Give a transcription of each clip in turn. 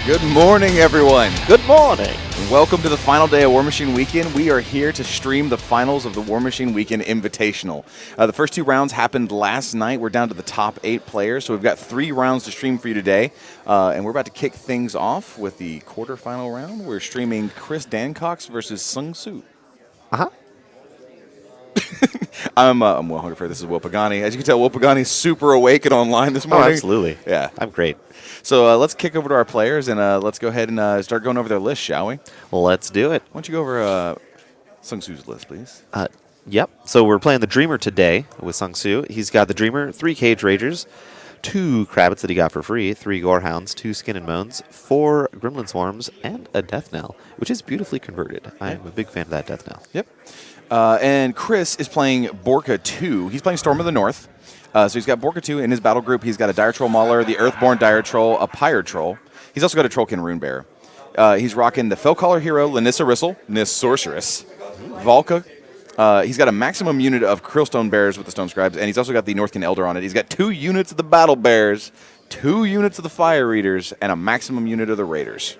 Good morning, everyone. Good morning. And welcome to the final day of War Machine Weekend. We are here to stream the finals of the War Machine Weekend Invitational. The first two rounds happened last night. We're down to the top 8 players, so we've got 3 rounds to stream for you today. And we're about to kick things off with the quarterfinal round. We're streaming Chris Dancox versus Sung Soo. Uh-huh. I'm Will Hungerford. This is Will Pagani. As you can tell, Will Pagani's super awake and online this morning. Oh, absolutely. Yeah. I'm great. So let's kick over to our players, and let's go ahead and start going over their list, shall we? Well, let's do it. Why don't you go over Sung Soo's list, please? Yep. So we're playing the Dreamer today with Sung Soo. He's got the Dreamer, 3 Cage Ragers, 2 Krabbits that he got for free, 3 Gorehounds, 2 Skin and Moans, 4 Gremlin Swarms, and a Death Knell, which is beautifully converted. I'm a big fan of that Death Knell. Yep. And Chris is playing Borka 2. He's playing Storm of the North. So he's got Borka 2 in his battle group. He's got a Dire Troll Mauler, the Earthborn Dire Troll, a Pyre Troll. He's also got a Trollkin Rune Bearer. He's rocking the Fellcaller Hero, Lanissa Rissel, Nis Sorceress, Valka. He's got a maximum unit of Krillstone Bears with the Stone Scribes, and he's also got the Northkin Elder on it. He's got 2 units of the Battle Bears, 2 units of the Fire Readers, and a maximum unit of the Raiders.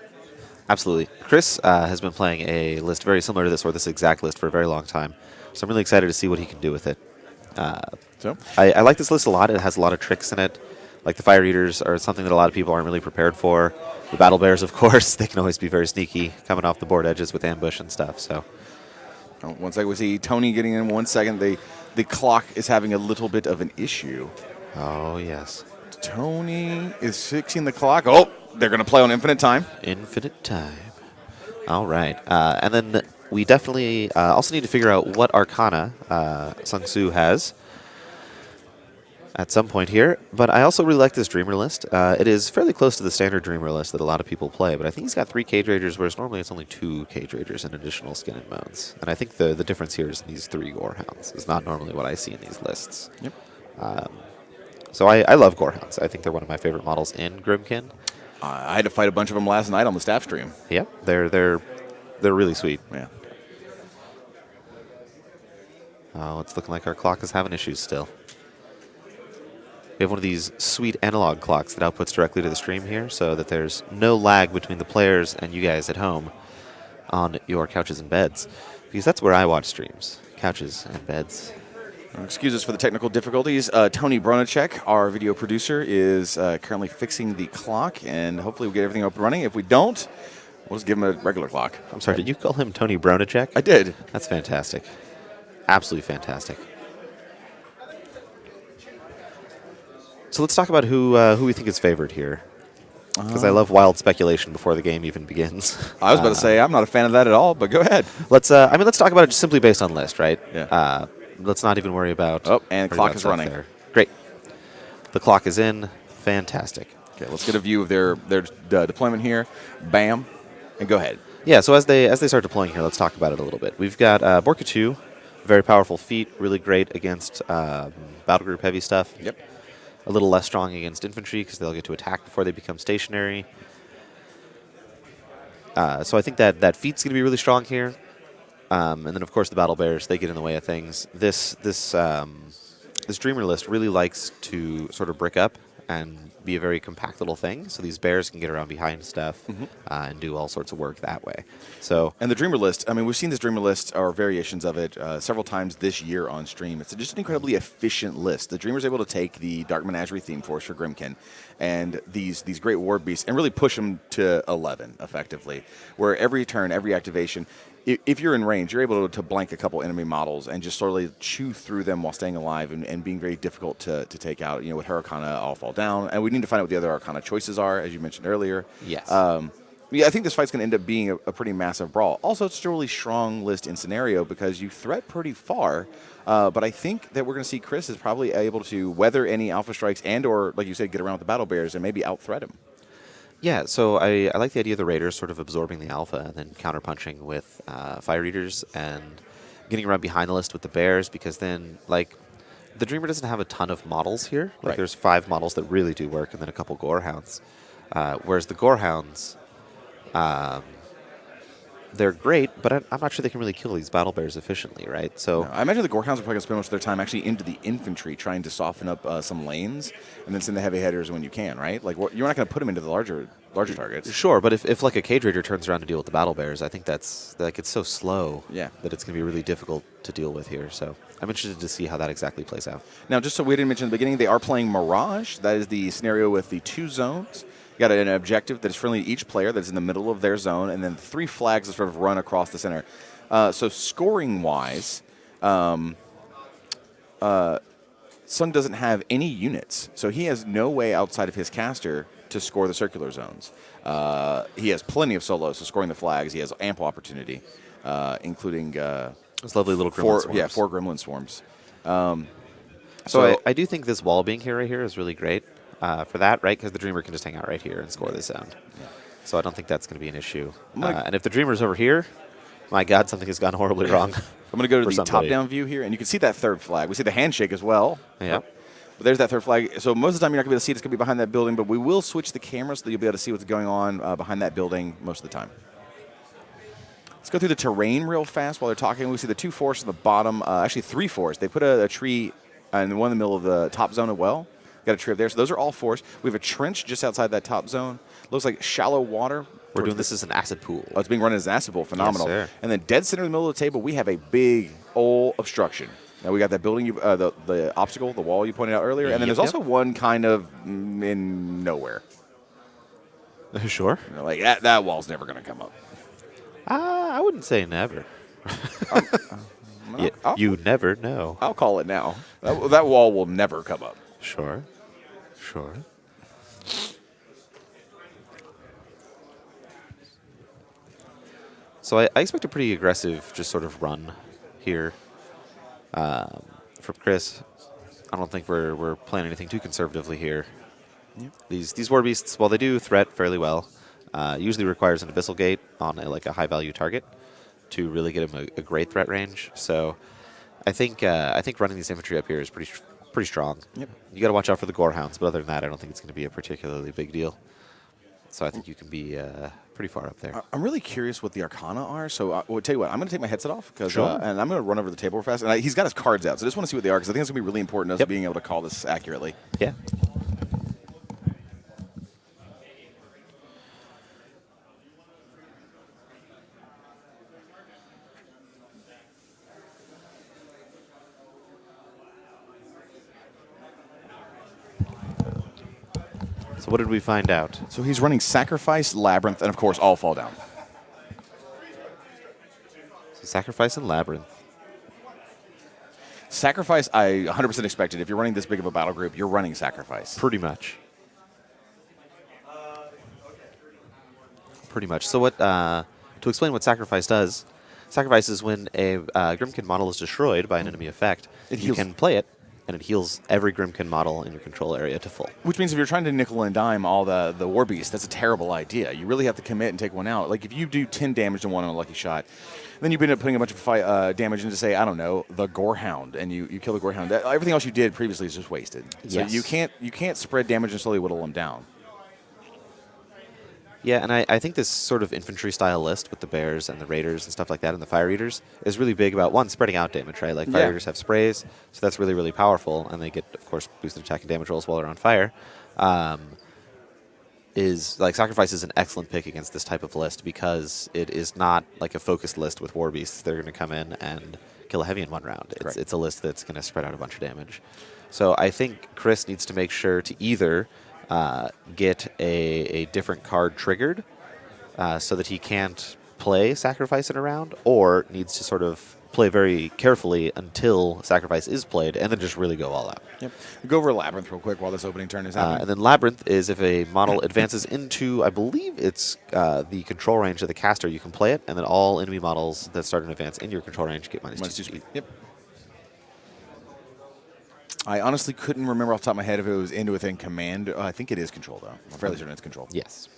Absolutely. Chris has been playing a list very similar to this, or this exact list, for a very long time. So I'm really excited to see what he can do with it. I like this list a lot. It has a lot of tricks in it. Like the Fire Eaters are something that a lot of people aren't really prepared for. The Battle Bears, of course, they can always be very sneaky, coming off the board edges with ambush and stuff. So, one second, we see Tony getting in 1 second. The clock is having a little bit of an issue. Oh, yes. Tony is fixing the clock. Oh, they're going to play on infinite time. Infinite time. All right. And then we definitely also need to figure out what Arcana Sung Soo has at some point here. But I also really like this Dreamer list. It is fairly close to the standard Dreamer list that a lot of people play, but I think he's got 3 Cage Ragers, whereas normally it's only 2 Cage Ragers and additional Skin and Moans. And I think the difference here is these 3 Gorehounds. It's not normally what I see in these lists. Yep. So I love Gorehounds. I think they're one of my favorite models in Grimkin. I had to fight a bunch of them last night on the staff stream. Yep, they're really sweet. Yeah. Oh, it's looking like our clock is having issues still. We have one of these sweet analog clocks that outputs directly to the stream here so that there's no lag between the players and you guys at home on your couches and beds. Because that's where I watch streams, couches and beds. Excuse us for the technical difficulties. Tony Bronacek, our video producer, is currently fixing the clock, and hopefully we'll get everything up and running. If we don't, we'll just give him a regular clock. I'm sorry, did you call him Tony Bronacek? I did. That's fantastic. Absolutely fantastic. So let's talk about who we think is favored here. Because I love wild speculation before the game even begins. I was about to say, I'm not a fan of that at all, but go ahead. Let's talk about it just simply based on list, right? Yeah. Let's not even worry about... Oh, and clock is running. There. Great. The clock is in. Fantastic. Okay, let's get a view of their deployment here. Bam. And go ahead. Yeah, so as they start deploying here, let's talk about it a little bit. We've got Borka 2, very powerful feat, really great against battle group heavy stuff. Yep. A little less strong against infantry because they'll get to attack before they become stationary. So I think that feat's going to be really strong here. And then, of course, the Battle Bears, they get in the way of things. This Dreamer list really likes to sort of brick up and be a very compact little thing. So these bears can get around behind stuff and do all sorts of work that way. So, and the Dreamer list, I mean, we've seen this Dreamer list or variations of it several times this year on stream. It's just an incredibly efficient list. The Dreamer's able to take the Dark Menagerie theme force for Grimkin and these great war beasts and really push them to 11 effectively, where every turn, every activation, if you're in range, you're able to blank a couple enemy models and just slowly chew through them while staying alive and being very difficult to take out. You know, with her Arcana, all fall down. And we need to find out what the other Arcana choices are, as you mentioned earlier. Yes. Yeah, I think this fight's going to end up being a pretty massive brawl. Also, it's a really strong list in scenario because you threat pretty far. But I think that we're going to see Chris is probably able to weather any alpha strikes and or, like you said, get around with the Battle Bears and maybe out-threat him. Yeah, so I like the idea of the Raiders sort of absorbing the alpha and then counterpunching with Fire Eaters and getting around behind the list with the Bears because then, like, the Dreamer doesn't have a ton of models here. Like, right. There's 5 models that really do work and then a couple Gorehounds. Whereas the Gorehounds, they're great, but I'm not sure they can really kill these battle bears efficiently, right? So No, I imagine the Gorehounds are probably going to spend most of their time actually into the infantry, trying to soften up some lanes, and then send the heavy hitters when you can, right? Like you're not going to put them into the larger targets. sure, but if like a Cage Raider turns around to deal with the battle bears, I think that's like it's so slow Yeah. that it's going to be really difficult to deal with here. So I'm interested to see how that exactly plays out. Now, just so we didn't mention in the beginning, they are playing Mirage. That is the scenario with the 2 zones. You got an objective that is friendly to each player that's in the middle of their zone, and then 3 flags that sort of run across the center. So scoring-wise, Sung doesn't have any units, so he has no way outside of his caster to score the circular zones. He has plenty of solos, so scoring the flags, he has ample opportunity, including Those lovely little gremlin swarms. 4 gremlin swarms. So I do think this wall being here right here is really great for that, right? Because the Dreamer can just hang out right here and score this zone. Yeah. So I don't think that's going to be an issue. And if the Dreamer's over here, my God, something has gone horribly wrong. I'm going to go to for the somebody. top-down view here, and you can see that 3rd flag. We see the handshake as well. Yeah. But there's that 3rd flag. So most of the time you're not going to be able to see it. It's going to be behind that building, but we will switch the camera so that you'll be able to see what's going on behind that building most of the time. Let's go through the terrain real fast while they're talking. We see the 2 forests on the bottom, actually 3 forests. They put a tree and one in the middle of the top zone as well. Got a tree up there. So those are all forests. We have a trench just outside that top zone. Looks like shallow water. We're doing this as an acid pool. Oh, it's being run as an acid pool. Phenomenal. Yes, sir. And then dead center in the middle of the table, we have a big old obstruction. Now we got that building, the obstacle, the wall you pointed out earlier. And then there's also one kind of in nowhere. Sure. You know, like that wall's never going to come up. I wouldn't say never. You never know. I'll call it now. That wall will never come up. Sure. Sure. So I expect a pretty aggressive just sort of run here from Chris. I don't think we're playing anything too conservatively here. Yep. These war beasts, while they do threat fairly well, usually requires an abyssal gate on a high value target to really get him a great threat range. So I think running these infantry up here is pretty strong. Yep. You got to watch out for the gorehounds, but other than that, I don't think it's going to be a particularly big deal. So I think you can be pretty far up there. I'm really curious what the Arcana are. So I'll tell you what, I'm going to take my headset off Sure. and I'm going to run over the table real fast. And he's got his cards out, so I just want to see what they are because I think it's going to be really important to us being able to call this accurately. Yeah. So what did we find out? So he's running Sacrifice, Labyrinth, and of course, All Fall Down. So Sacrifice and Labyrinth. Sacrifice, I 100% expected. If you're running this big of a battle group, you're running Sacrifice. Pretty much. Pretty much. So what? To explain what Sacrifice does, Sacrifice is when a Grimkin model is destroyed by an enemy effect, you can play it, and it heals every Grimkin model in your control area to full. Which means if you're trying to nickel and dime all the War Beasts, that's a terrible idea. You really have to commit and take one out. Like if you do 10 damage to one on a lucky shot, then you end up putting a bunch of damage into, say, I don't know, the Gorehound, and you kill the Gorehound. Everything else you did previously is just wasted. Yes. So you can't spread damage and slowly whittle them down. Yeah, and I think this sort of infantry-style list with the Bears and the Raiders and stuff like that and the Fire Eaters is really big about, one, spreading out damage, right? Like, Fire Eaters have sprays, so that's really, really powerful, and they get, of course, boosted attack and damage rolls while they're on fire. Sacrifice is an excellent pick against this type of list because it is not like a focused list with War Beasts. They're going to come in and kill a heavy in one round. It's a list that's going to spread out a bunch of damage. So I think Chris needs to make sure to either get a different card triggered so that he can't play Sacrifice in a round, or needs to sort of play very carefully until Sacrifice is played and then just really go all out. Yep. We'll go over Labyrinth real quick while this opening turn is happening. And then Labyrinth is if a model advances into, I believe it's the control range of the caster, you can play it, and then all enemy models that start an advance in your control range get -2 speed. Yep. I honestly couldn't remember off the top of my head if it was into within command. I think it is control, though. I'm fairly certain it's control. Yes.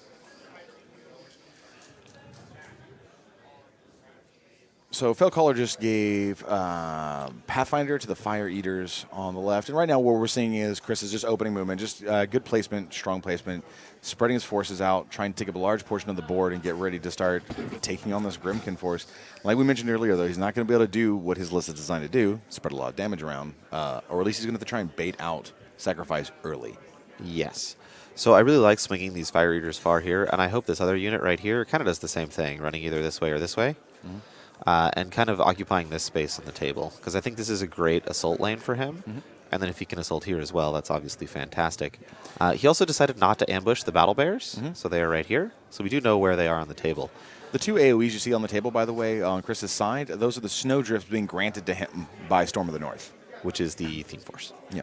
So Fel Caller just gave Pathfinder to the Fire Eaters on the left. And right now what we're seeing is Chris is just opening movement, just good placement, strong placement, spreading his forces out, trying to take up a large portion of the board and get ready to start taking on this Grimkin force. Like we mentioned earlier, though, he's not going to be able to do what his list is designed to do, spread a lot of damage around, or at least he's going to have to try and bait out Sacrifice early. Yes. So I really like swinging these Fire Eaters far here, and I hope this other unit right here kind of does the same thing, running either this way or this way. Mm-hmm. And kind of occupying this space on the table, because I think this is a great assault lane for him. Mm-hmm. And then if he can assault here as well, that's obviously fantastic. He also decided not to ambush the Battle Bears, Mm-hmm. so they are right here. So we do know where they are on the table. The two AoEs you see on the table, by the way, on Chris's side, those are the snowdrifts being granted to him by Storm of the North. Which is the Theme Force. Yeah.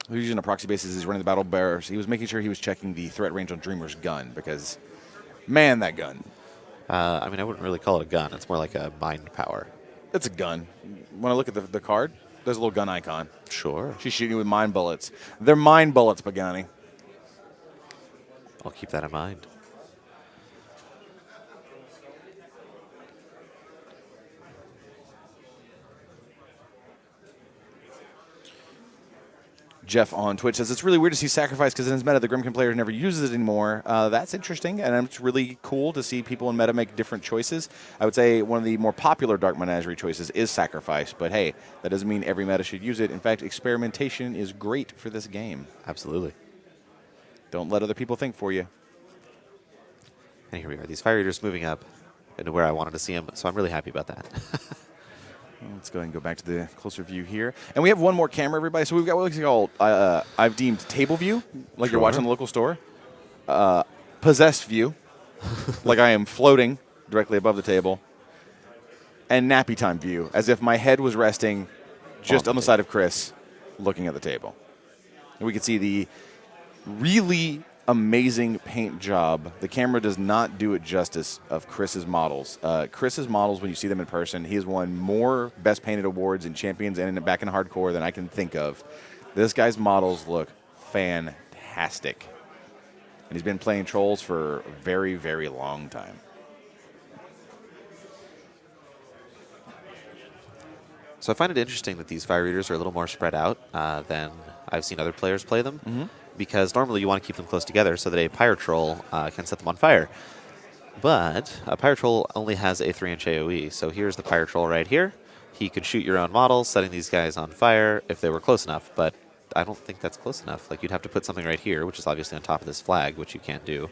Using a proxy basis, he's running the Battle Bears. He was making sure he was checking the threat range on Dreamer's gun because, man, that gun. I mean, I wouldn't really call it a gun. It's more like a mind power. It's a gun. When I look at the card, there's a little gun icon. Sure. She's shooting you with mind bullets. They're mind bullets, Pagani. I'll keep that in mind. Jeff on Twitch says, it's really weird to see Sacrifice because in his meta, the Grimkin player never uses it anymore. That's interesting, and it's really cool to see people in meta make different choices. I would say one of the more popular Dark Menagerie choices is Sacrifice, but hey, that doesn't mean every meta should use it. In fact, experimentation is great for this game. Absolutely. Don't let other people think for you. And here we are. These Fire Eaters moving up into where I wanted to see them, so I'm really happy about that. Let's go ahead and go back to the closer view here. And we have one more camera, everybody. So we've got what we call, I've deemed table view, like you're watching the local store. Possessed view, like I am floating directly above the table. And nappy time view, as if my head was resting just on the side of Chris, looking at the table. And we can see the really amazing paint job. The camera does not do it justice of Chris's models. Chris's models, when you see them in person, he has won more Best Painted awards in Champions and back in Hardcore than I can think of. This guy's models look fantastic. And he's been playing Trolls for a very, very long time. So I find it interesting that these Fire Eaters are a little more spread out than I've seen other players play them. Mm-hmm. Because normally you want to keep them close together so that a Pyre Troll can set them on fire. But a Pyre Troll only has a 3-inch AoE, so here's the Pyre Troll right here. He could shoot your own models, setting these guys on fire if they were close enough, but I don't think that's close enough. Like, you'd have to put something right here, which is obviously on top of this flag, which you can't do,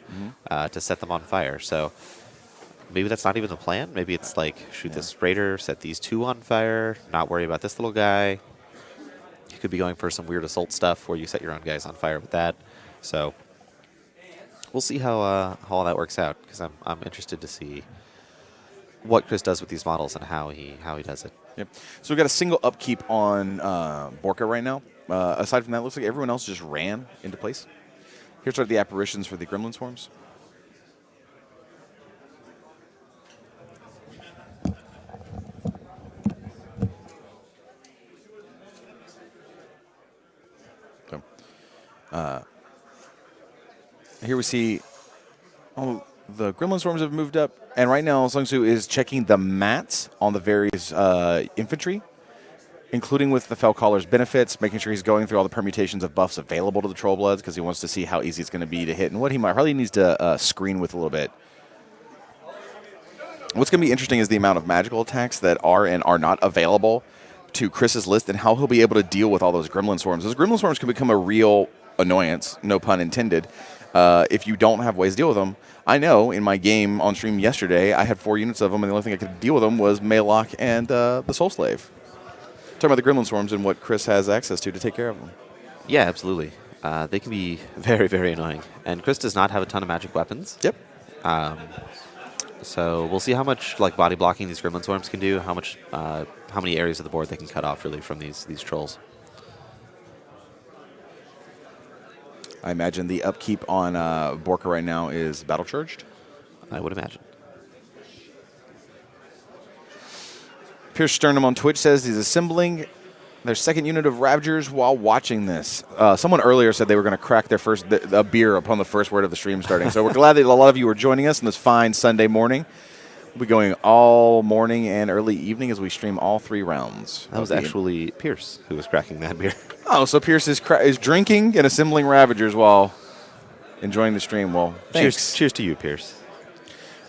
to set them on fire. So maybe that's not even the plan. Maybe it's like, shoot this Raider, set these two on fire, not worry about this little guy. You could be going for some weird assault stuff where you set your own guys on fire with that. So we'll see how all that works out, because I'm interested to see what Chris does with these models and how he does it. Yep. So we've got a single upkeep on Borka right now. Aside from that, it looks like everyone else just ran into place. Here's sort of the apparitions for the Gremlin Swarms. So, here we see the Gremlin Swarms have moved up, and right now Sung-Soo is checking the mats on the various infantry, including with the Fel Caller's benefits, making sure he's going through all the permutations of buffs available to the Trollbloods because he wants to see how easy it's going to be to hit and what he might probably needs to screen with a little bit. What's going to be interesting is the amount of magical attacks that are and are not available to Chris's list and how he'll be able to deal with all those Gremlin Swarms. Those Gremlin Swarms can become a real annoyance, no pun intended, if you don't have ways to deal with them. I know in my game on stream yesterday, I had 4 units of them, and the only thing I could deal with them was Maylock and the Soul Slave. Talking about the Gremlin Swarms and what Chris has access to take care of them. Yeah, absolutely. They can be very, very annoying. And Chris does not have a ton of magic weapons. Yep. So we'll see how much like body blocking these Gremlin Swarms can do, how many areas of the board they can cut off really from these trolls. I imagine the upkeep on Borka right now is battle charged. I would imagine. Pierce Sternum on Twitch says he's assembling their second unit of Ravagers while watching this. Someone earlier said they were going to crack their first a beer upon the first word of the stream starting. So we're glad that a lot of you are joining us on this fine Sunday morning. We'll be going all morning and early evening as we stream all 3 rounds. That was actually Pierce who was cracking that beer. Oh, so Pierce is drinking and assembling Ravagers while enjoying the stream. Well, thanks. Cheers to you, Pierce.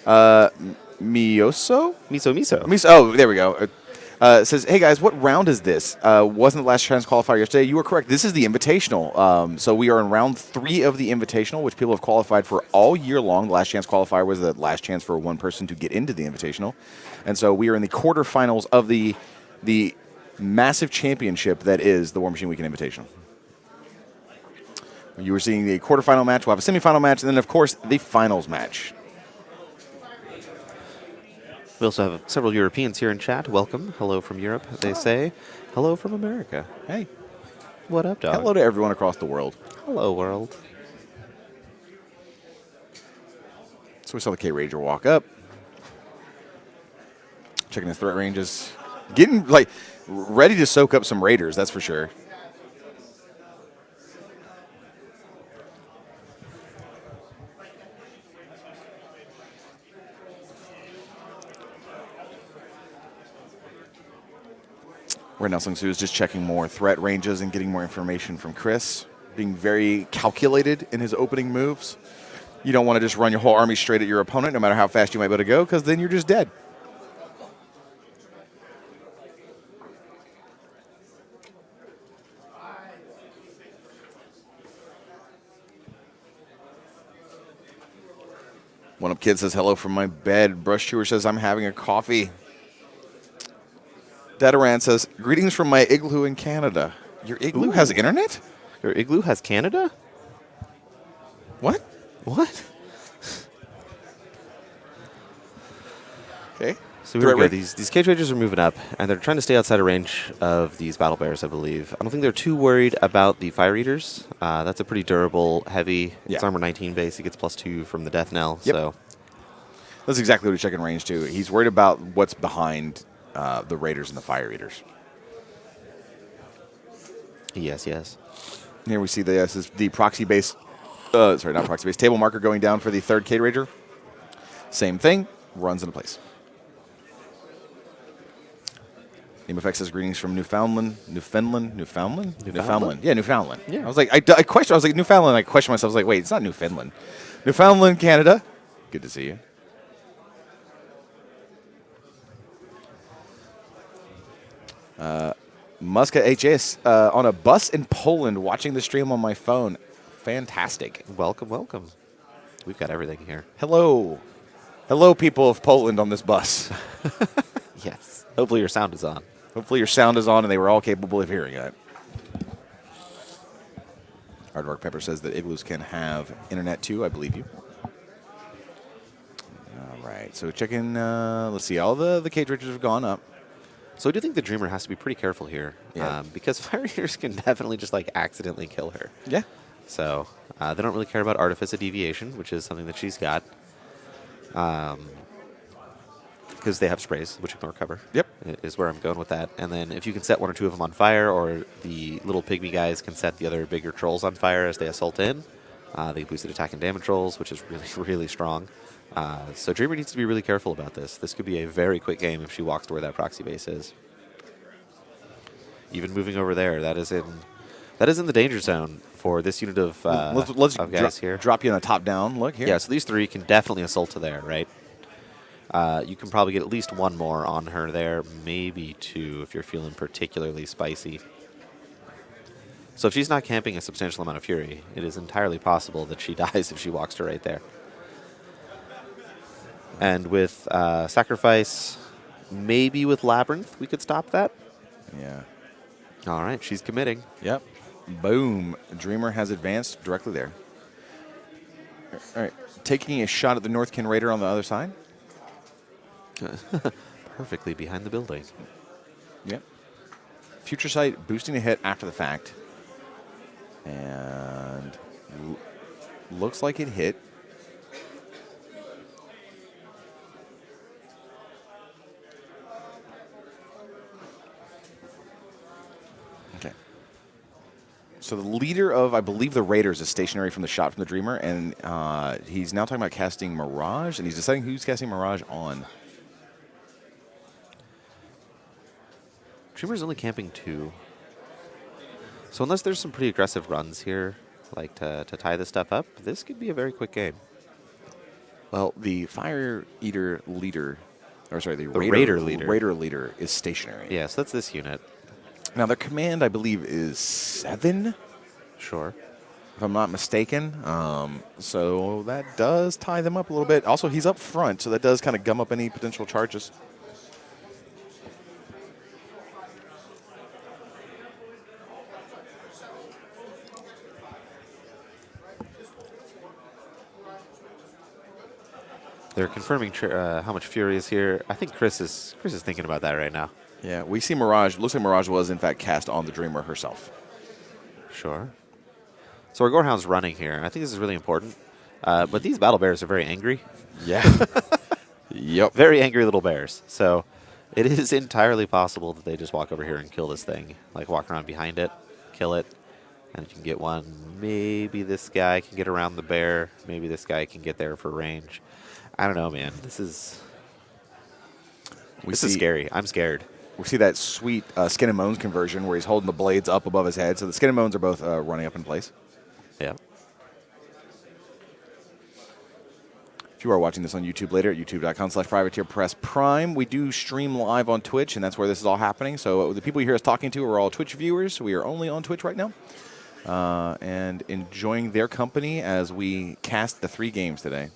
Miso? Miso. Oh, there we go. Says, hey guys, what round is this? Wasn't the last chance qualifier yesterday? You were correct. This is the Invitational. So we are in round 3 of the Invitational, which people have qualified for all year long. The last chance qualifier was the last chance for one person to get into the Invitational. And so we are in the quarterfinals of the massive championship that is the War Machine Weekend Invitational. You were seeing the quarterfinal match. We'll have a semifinal match, and then, of course, the finals match. We also have several Europeans here in chat. Welcome. Hello from Europe, they say. Hello from America. Hey. What up, dog? Hello to everyone across the world. Hello, world. So we saw the K-Rager walk up. Checking his threat ranges. Getting, like, ready to soak up some Raiders, that's for sure. Right now, Sung Soo is just checking more threat ranges and getting more information from Chris, being very calculated in his opening moves. You don't want to just run your whole army straight at your opponent, no matter how fast you might be able to go, because then you're just dead. One up kid says, hello from my bed. Brush Chewer says, I'm having a coffee. Dataran says, greetings from my igloo in Canada. Your igloo has internet? Your igloo has Canada? What? What? Okay. So here we go. These Cage Rangers are moving up, and they're trying to stay outside of range of these Battle Bears, I believe. I don't think they're too worried about the Fire Eaters. That's a pretty durable, heavy. Yeah. It's armor 19 base. He gets +2 from the Death Knell. Yep. So That's exactly what he's checking range to. He's worried about what's behind the Raiders and the Fire Eaters. yes. Here we see the proxy base, sorry, not proxy base, table marker going down for the third Cade Rager. Same thing, runs into place. NameFX says greetings from Newfoundland. Newfoundland? Yeah, Newfoundland. Yeah. I was like, I was like, Newfoundland. I questioned myself. I was like, wait, it's not Newfoundland. Newfoundland, Canada. Good to see you. Muska HS on a bus in Poland watching the stream on my phone. Fantastic. Welcome. We've got everything here. Hello. Hello, people of Poland on this bus. Yes. Hopefully your sound is on. Hopefully your sound is on and they were all capable of hearing it. Hardwork Pepper says that igloos can have internet too. I believe you. All right. So checking, let's see. All the cage riches have gone up. So I do think the Dreamer has to be pretty careful here. Yeah. Because Fire Eaters can definitely just like accidentally kill her. Yeah. So they don't really care about Artifice of Deviation, which is something that she's got. Because they have sprays, which ignore cover. Yep. Is where I'm going with that. And then if you can set one or two of them on fire, or the little pygmy guys can set the other bigger trolls on fire as they assault in, they boosted attack and damage rolls, which is really, really strong. So Dreamer needs to be really careful about this. This could be a very quick game if she walks to where that proxy base is. Even moving over there, that is in the danger zone for this unit of, let's of guys here. Drop you on a top-down look here. Yeah, so these three can definitely assault to there, right? You can probably get at least one more on her there, maybe two if you're feeling particularly spicy. So if she's not camping a substantial amount of fury, it is entirely possible that she dies if she walks to right there. And with Sacrifice, maybe with Labyrinth, we could stop that. Yeah. All right, she's committing. Yep. Boom. Dreamer has advanced directly there. All right. Taking a shot at the Northkin Raider on the other side. Perfectly behind the building. Yep. Future Sight boosting a hit after the fact. And looks like it hit. So the leader of, I believe, the Raiders is stationary from the shot from the Dreamer, and he's now talking about casting Mirage, and he's deciding who's casting Mirage on. Dreamer's only camping 2. So unless there's some pretty aggressive runs here, like to tie this stuff up, this could be a very quick game. Well, the Fire Eater leader, or sorry, the Raider leader. Raider leader is stationary. Yeah, so that's this unit. Now, their command, I believe, is 7, Sure. if I'm not mistaken. So that does tie them up a little bit. Also, he's up front, so that does kind of gum up any potential charges. They're confirming how much Fury is here. I think Chris is thinking about that right now. Yeah, we see Mirage. Looks like Mirage was, in fact, cast on the Dreamer herself. Sure. So our Gorehound's running here, and I think this is really important. But these battle bears are very angry. Yeah. Yep. Very angry little bears. So it is entirely possible that they just walk over here and kill this thing. Like walk around behind it, kill it, and you can get one. Maybe this guy can get around the bear. Maybe this guy can get there for range. I don't know, man. This is scary. I'm scared. We see that sweet Skin and Bones conversion where he's holding the blades up above his head. So the Skin and Bones are both running up in place. Yeah. If you are watching this on YouTube later at youtube.com/privateerpressprime, we do stream live on Twitch, and that's where this is all happening. So the people you hear us talking to are all Twitch viewers. We are only on Twitch right now and enjoying their company as we cast the 3 games today.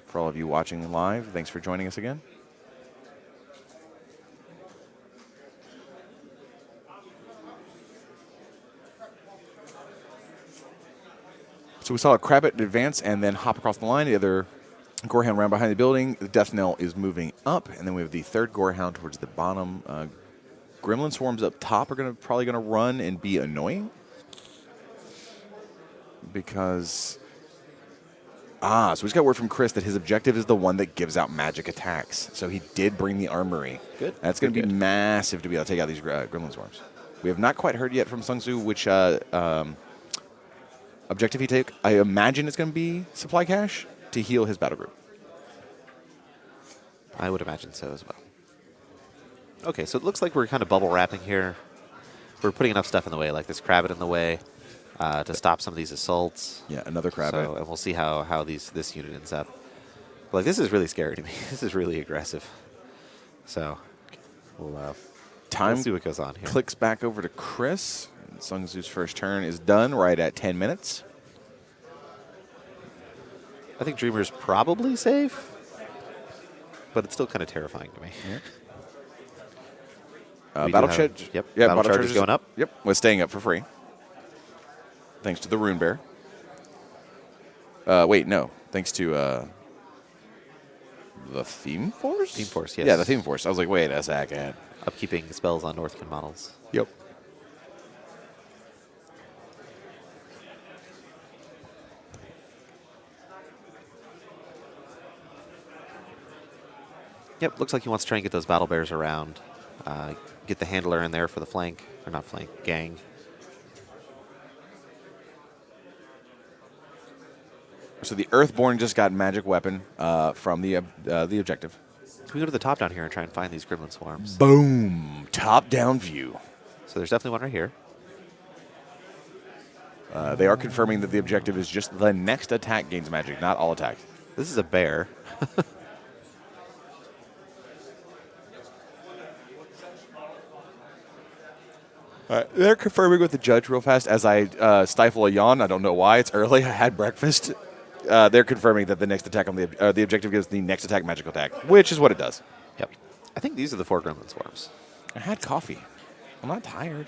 For all of you watching live, thanks for joining us again. So we saw a Crabbit advance and then hop across the line. The other Gorehound ran behind the building. The Death Knell is moving up, and then we have the third Gorehound towards the bottom. Gremlin Swarms up top are probably going to run and be annoying because... so we just got word from Chris that his objective is the one that gives out magic attacks. So he did bring the armory. Good. That's going to be massive to be able to take out these Gremlin Swarms. We have not quite heard yet from Sung Soo which objective he take. I imagine it's going to be supply cache to heal his battle group. I would imagine so as well. Okay, so it looks like we're kind of bubble wrapping here. We're putting enough stuff in the way, like this Crabbit in the way, to stop some of these assaults. Yeah, another Crabbit. So, and we'll see how this unit ends up. Like, this is really scary to me. This is really aggressive. So, we'll see what goes on here. Clicks back over to Chris. And Sung Soo's first turn is done right at 10 minutes. I think Dreamer's probably safe, but it's still kind of terrifying to me. Yeah. Battle charge. Yep. Yeah, battle charge is going up. Yep, was staying up for free. Thanks to the Rune Bear. Wait, no. Thanks to the Theme Force? Theme Force, yes. Yeah, the Theme Force. I was like, wait a second. Upkeeping spells on Northkin models. Yep. Yep, looks like he wants to try and get those battle bears around. Get the handler in there for the flank, or not flank, gang. So the Earthborn just got magic weapon from the objective. Can we go to the top down here and try and find these Gremlin Swarms? Boom! Top-down view. So there's definitely one right here. They are confirming that the objective is just the next attack gains magic, not all attacks. This is a bear. They're confirming with the judge real fast as I stifle a yawn. I don't know why. It's early. I had breakfast. They're confirming that the next attack on the objective gives the next attack magical attack, which is what it does. Yep. I think these are the 4 Gremlin Swarms. I had coffee. I'm not tired.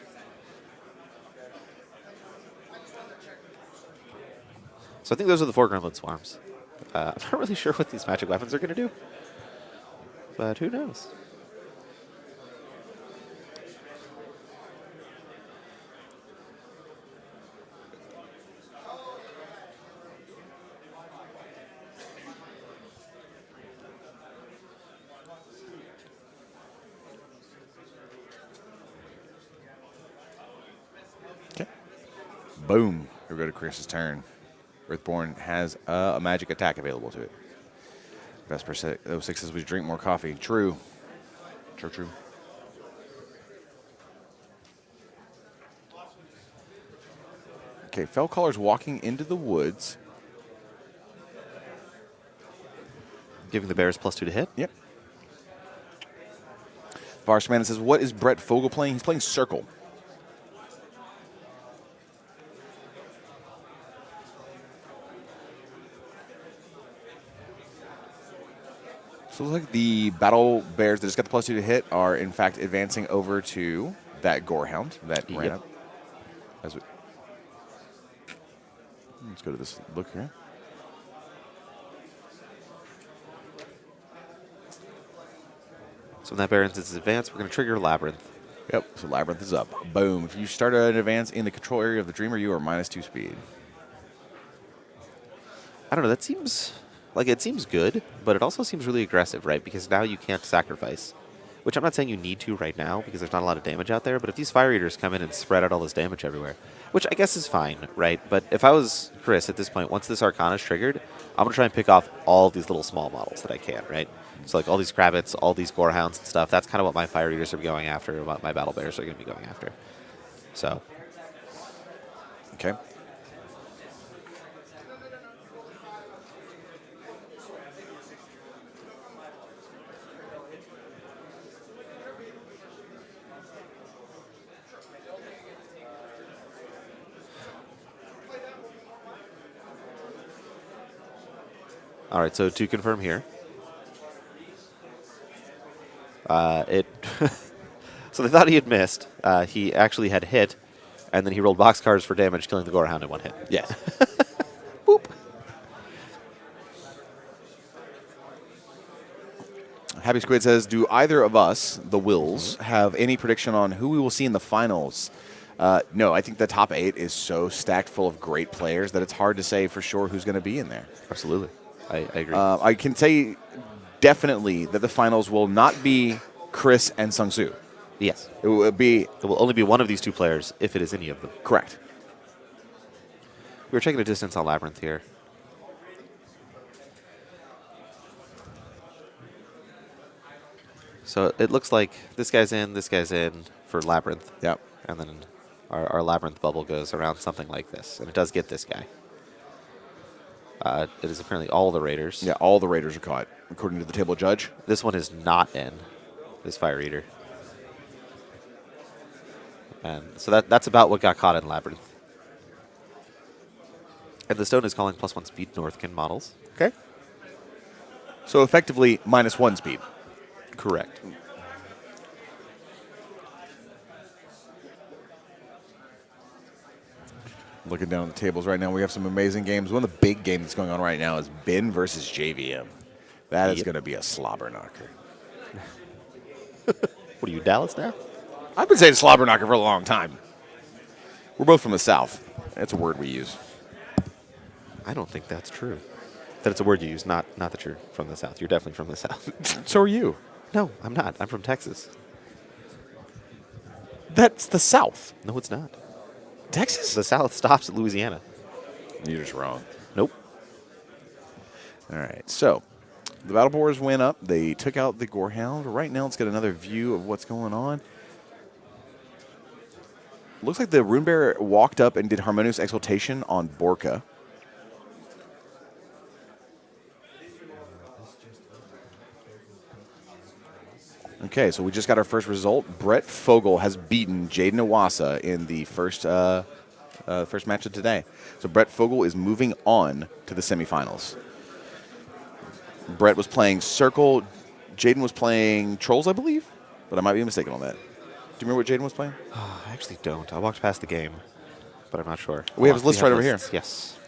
So I think those are the 4 Gremlin Swarms. I'm not really sure what these magic weapons are going to do, but who knows? Boom. Here we go to Chris's turn. Earthborn has a magic attack available to it. Vesper 06 says we drink more coffee. True. True. Okay, Fellcaller's walking into the woods. Giving the bears +2 to hit. Yep. Varsman says, what is Brett Fogel playing? He's playing Circle. So it looks like the Battle Bears that just got the +2 to hit are, in fact, advancing over to that Gorehound that ran up. Let's go to this look here. So when that bear ends its advance, we're going to trigger Labyrinth. Yep, so Labyrinth is up. Boom. If you start an advance in the control area of the Dreamer, you are -2 speed. I don't know, that seems like it seems good, but it also seems really aggressive, right? Because now you can't sacrifice. Which I'm not saying you need to right now, because there's not a lot of damage out there, but if these Fire Eaters come in and spread out all this damage everywhere, which I guess is fine, right? But if I was Chris at this point, once this Arcana is triggered, I'm going to try and pick off all these little small models that I can, right? So like all these Kravits, all these Gorehounds and stuff, that's kind of what my Fire Eaters are going after, what my Battle Bears are going to be going after. So. Okay. All right, so to confirm here, so they thought he had missed. He actually had hit, and then he rolled boxcars for damage, killing the Gorehound in one hit. Yes. Boop. Happy Squid says, do either of us, the Wills, have any prediction on who we will see in the finals? No, I think the top 8 is so stacked full of great players that it's hard to say for sure who's going to be in there. Absolutely. I agree. I can say definitely that the finals will not be Chris and Sung Soo. Yes. It will be... It will only be one of these two players, if it is any of them. Correct. We were checking a distance on Labyrinth here. So it looks like this guy's in for Labyrinth. Yep. And then our Labyrinth bubble goes around something like this. And it does get this guy. It is apparently all the Raiders. Yeah, all the Raiders are caught, according to the table judge. This one is not in, this Fire Eater. And so that's about what got caught in Labyrinth. And the stone is calling +1 speed Northkin models. Okay. So effectively, -1 speed. Correct. Looking down at the tables right now, we have some amazing games. One of the big games that's going on right now is Ben versus JVM. That is going to be a slobber knocker. What are you, Dallas now? I've been saying slobber knocker for a long time. We're both from the South. That's a word we use. I don't think that's true. That it's a word you use, not that you're from the South. You're definitely from the South. So are you. No, I'm not. I'm from Texas. That's the South. No, it's not. Texas? The South stops at Louisiana. You're just wrong. Nope. All right, so the Battle Boars went up. They took out the Gorehound. Right now, let's get another view of what's going on. Looks like the Rune Bear walked up and did Harmonious Exaltation on Borka. Okay, so we just got our first result. Brett Fogel has beaten Jaden Iwasa in the first match of today. So Brett Fogel is moving on to the semifinals. Brett was playing Circle. Jaden was playing Trolls, I believe, but I might be mistaken on that. Do you remember what Jaden was playing? Oh, I actually don't. I walked past the game, but I'm not sure. We have his list right over here. Yes.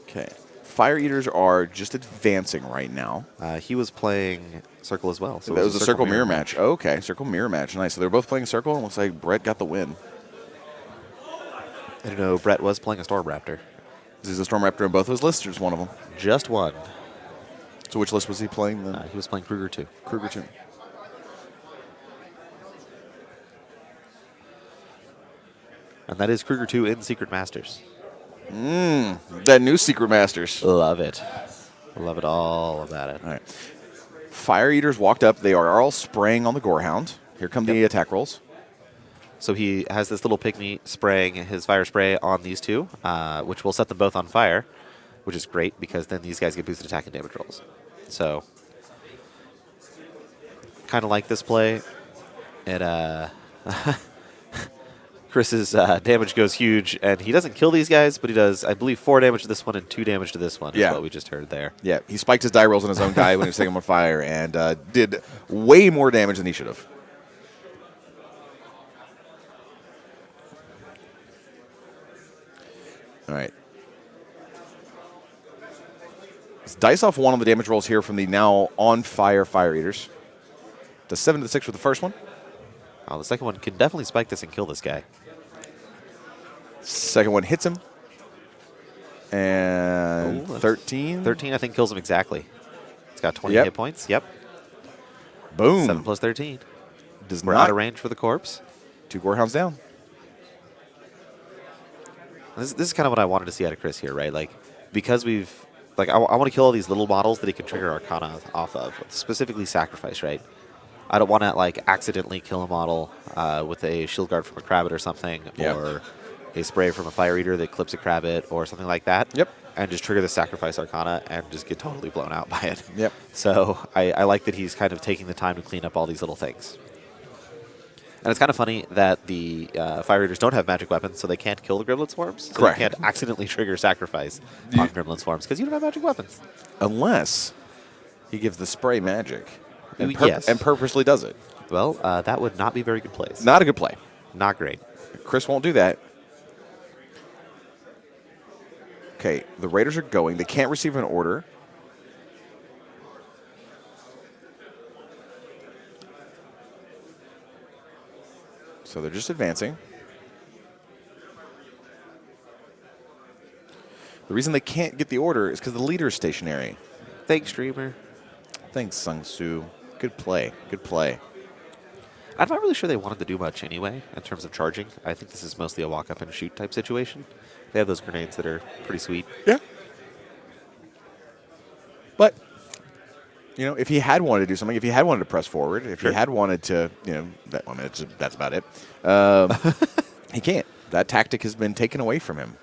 Okay. Fire Eaters are just advancing right now. He was playing Circle as well. So that was a Circle Mirror match. Oh, okay, Circle Mirror match. Nice. So they're both playing Circle, and looks like Brett got the win. I don't know. Brett was playing a Storm Raptor. Is this a Storm Raptor in both of his lists, or just one of them? Just one. So which list was he playing then? He was playing Kruger 2. Kruger 2. And that is Kruger 2 in Secret Masters. That new Secret Masters. Love it. Love it all about it. All right. Fire Eaters walked up. They are all spraying on the Gorehound. Here come the attack rolls. So he has this little pygmy spraying his fire spray on these two, which will set them both on fire, which is great because then these guys get boosted attack and damage rolls. So, kind of like this play. It Chris's damage goes huge, and he doesn't kill these guys, but he does, I believe, 4 damage to this one and 2 damage to this one. Is what we just heard there. Yeah, he spiked his die rolls on his own guy when he was setting him on fire, and did way more damage than he should have. All right. Let's dice off one of the damage rolls here from the now on fire Fire Eaters. Does 7 to the 6 with the first one. Oh, the second one can definitely spike this and kill this guy. Second one hits him. And 13. 13, I think, kills him exactly. It's got 20 hit points. Yep. Boom. 7 plus 13. We're not out of range for the corpse. 2 Gorehounds down. This is kind of what I wanted to see out of Chris here, right? Like, because we've... Like, I want to kill all these little models that he can trigger Arcana off of. Specifically Sacrifice, right? I don't want to, like, accidentally kill a model with a Shield Guard from a Crabbit or something, or a spray from a Fire Eater that clips a Crabbit or something like that. Yep. And just trigger the Sacrifice Arcana and just get totally blown out by it. Yep. So I like that he's kind of taking the time to clean up all these little things. And it's kind of funny that the Fire Eaters don't have magic weapons, so they can't kill the Gremlin Swarms. So Correct. They can't accidentally trigger Sacrifice on Gremlin Swarms because you don't have magic weapons. Unless he gives the spray magic. And, Yes. and purposely does it. Well, that would not be very good plays. Not a good play. Not great. Chris won't do that. Okay, the Raiders are going. They can't receive an order. So they're just advancing. The reason they can't get the order is because the leader is stationary. Thanks, streamer. Thanks, Sung Soo. Good play. Good play. I'm not really sure they wanted to do much anyway in terms of charging. I think this is mostly a walk up and shoot type situation. They have those grenades that are pretty sweet. Yeah. But, you know, if he had wanted to do something, if he had wanted to press forward, if he had wanted to, you know, that's about it. He can't. That tactic has been taken away from him.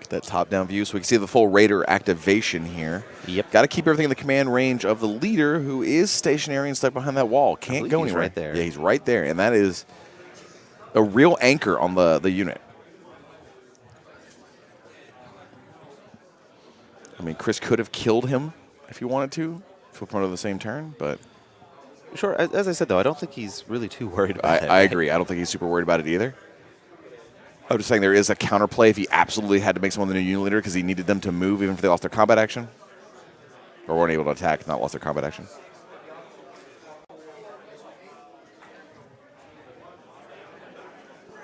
That top-down view so we can see the full Raider activation here. Yep. Got to keep everything in the command range of the leader, who is stationary and stuck behind that wall. Can't go anywhere. Right there. Yeah, he's right there, and that is a real anchor on the unit. I mean, Chris could have killed him if he wanted to, flip one of the same turn, but... Sure, as I said, though, I don't think he's really too worried about it. I agree. I don't think he's super worried about it either. I'm just saying there is a counterplay if he absolutely had to make someone the new unit leader because he needed them to move even if they lost their combat action. Or weren't able to attack, not lost their combat action.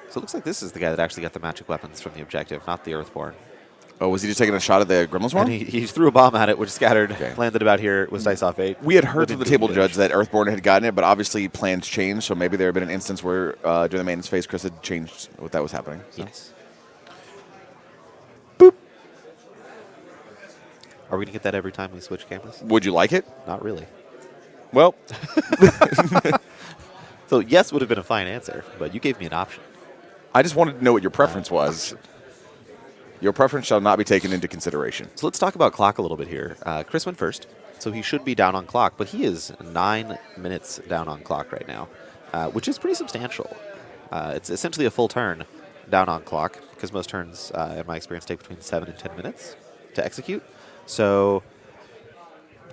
So it looks like this is the guy that actually got the magic weapons from the objective, not the Earthborn. Oh, was he just taking a shot at the Gremlin Swarm? And he threw a bomb at it, which scattered, landed about here, was dice off 8. We had heard from the table judge that Earthborn had gotten it, but obviously plans changed, so maybe there had been an instance where during the maintenance phase, Chris had changed what that was happening. So. Yes. Boop. Are we going to get that every time we switch cameras? Would you like it? Not really. Well. So yes would have been a fine answer, but you gave me an option. I just wanted to know what your preference was. Your preference shall not be taken into consideration. So let's talk about clock a little bit here. Chris went first, so he should be down on clock, but he is 9 minutes down on clock right now, which is pretty substantial. It's essentially a full turn down on clock, because most turns, in my experience, take between 7 and 10 minutes to execute. So,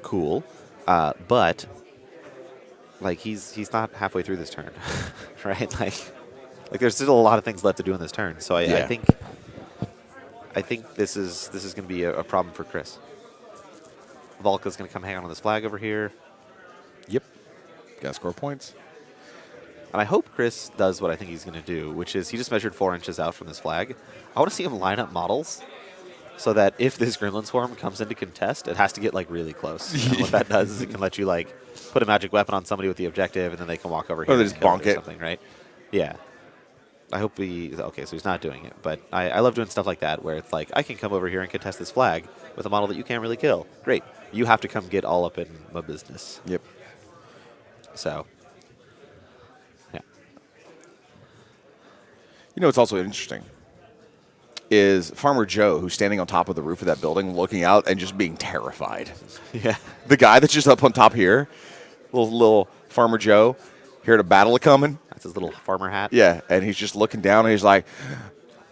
cool. But, like, he's not halfway through this turn, right? Like there's still a lot of things left to do in this turn. So I think this is going to be a problem for Chris. Volka's going to come hang on this flag over here. Yep. Got to score points. And I hope Chris does what I think he's going to do, which is he just measured 4 inches out from this flag. I want to see him line up models so that if this Gremlin Swarm comes into contest, it has to get like really close. And what that does is it can let you like put a magic weapon on somebody with the objective, and then they can walk over here they and just kill bonk it or it. something, right? Yeah. I hope okay, so he's not doing it. But I love doing stuff like that where it's like, I can come over here and contest this flag with a model that you can't really kill. Great. You have to come get all up in my business. Yep. So, yeah. You know what's also interesting is Farmer Joe, who's standing on top of the roof of that building, looking out and just being terrified. Yeah. The guy that's just up on top here, little Farmer Joe, heard a battle coming. That's his little farmer hat. Yeah, and he's just looking down and he's like,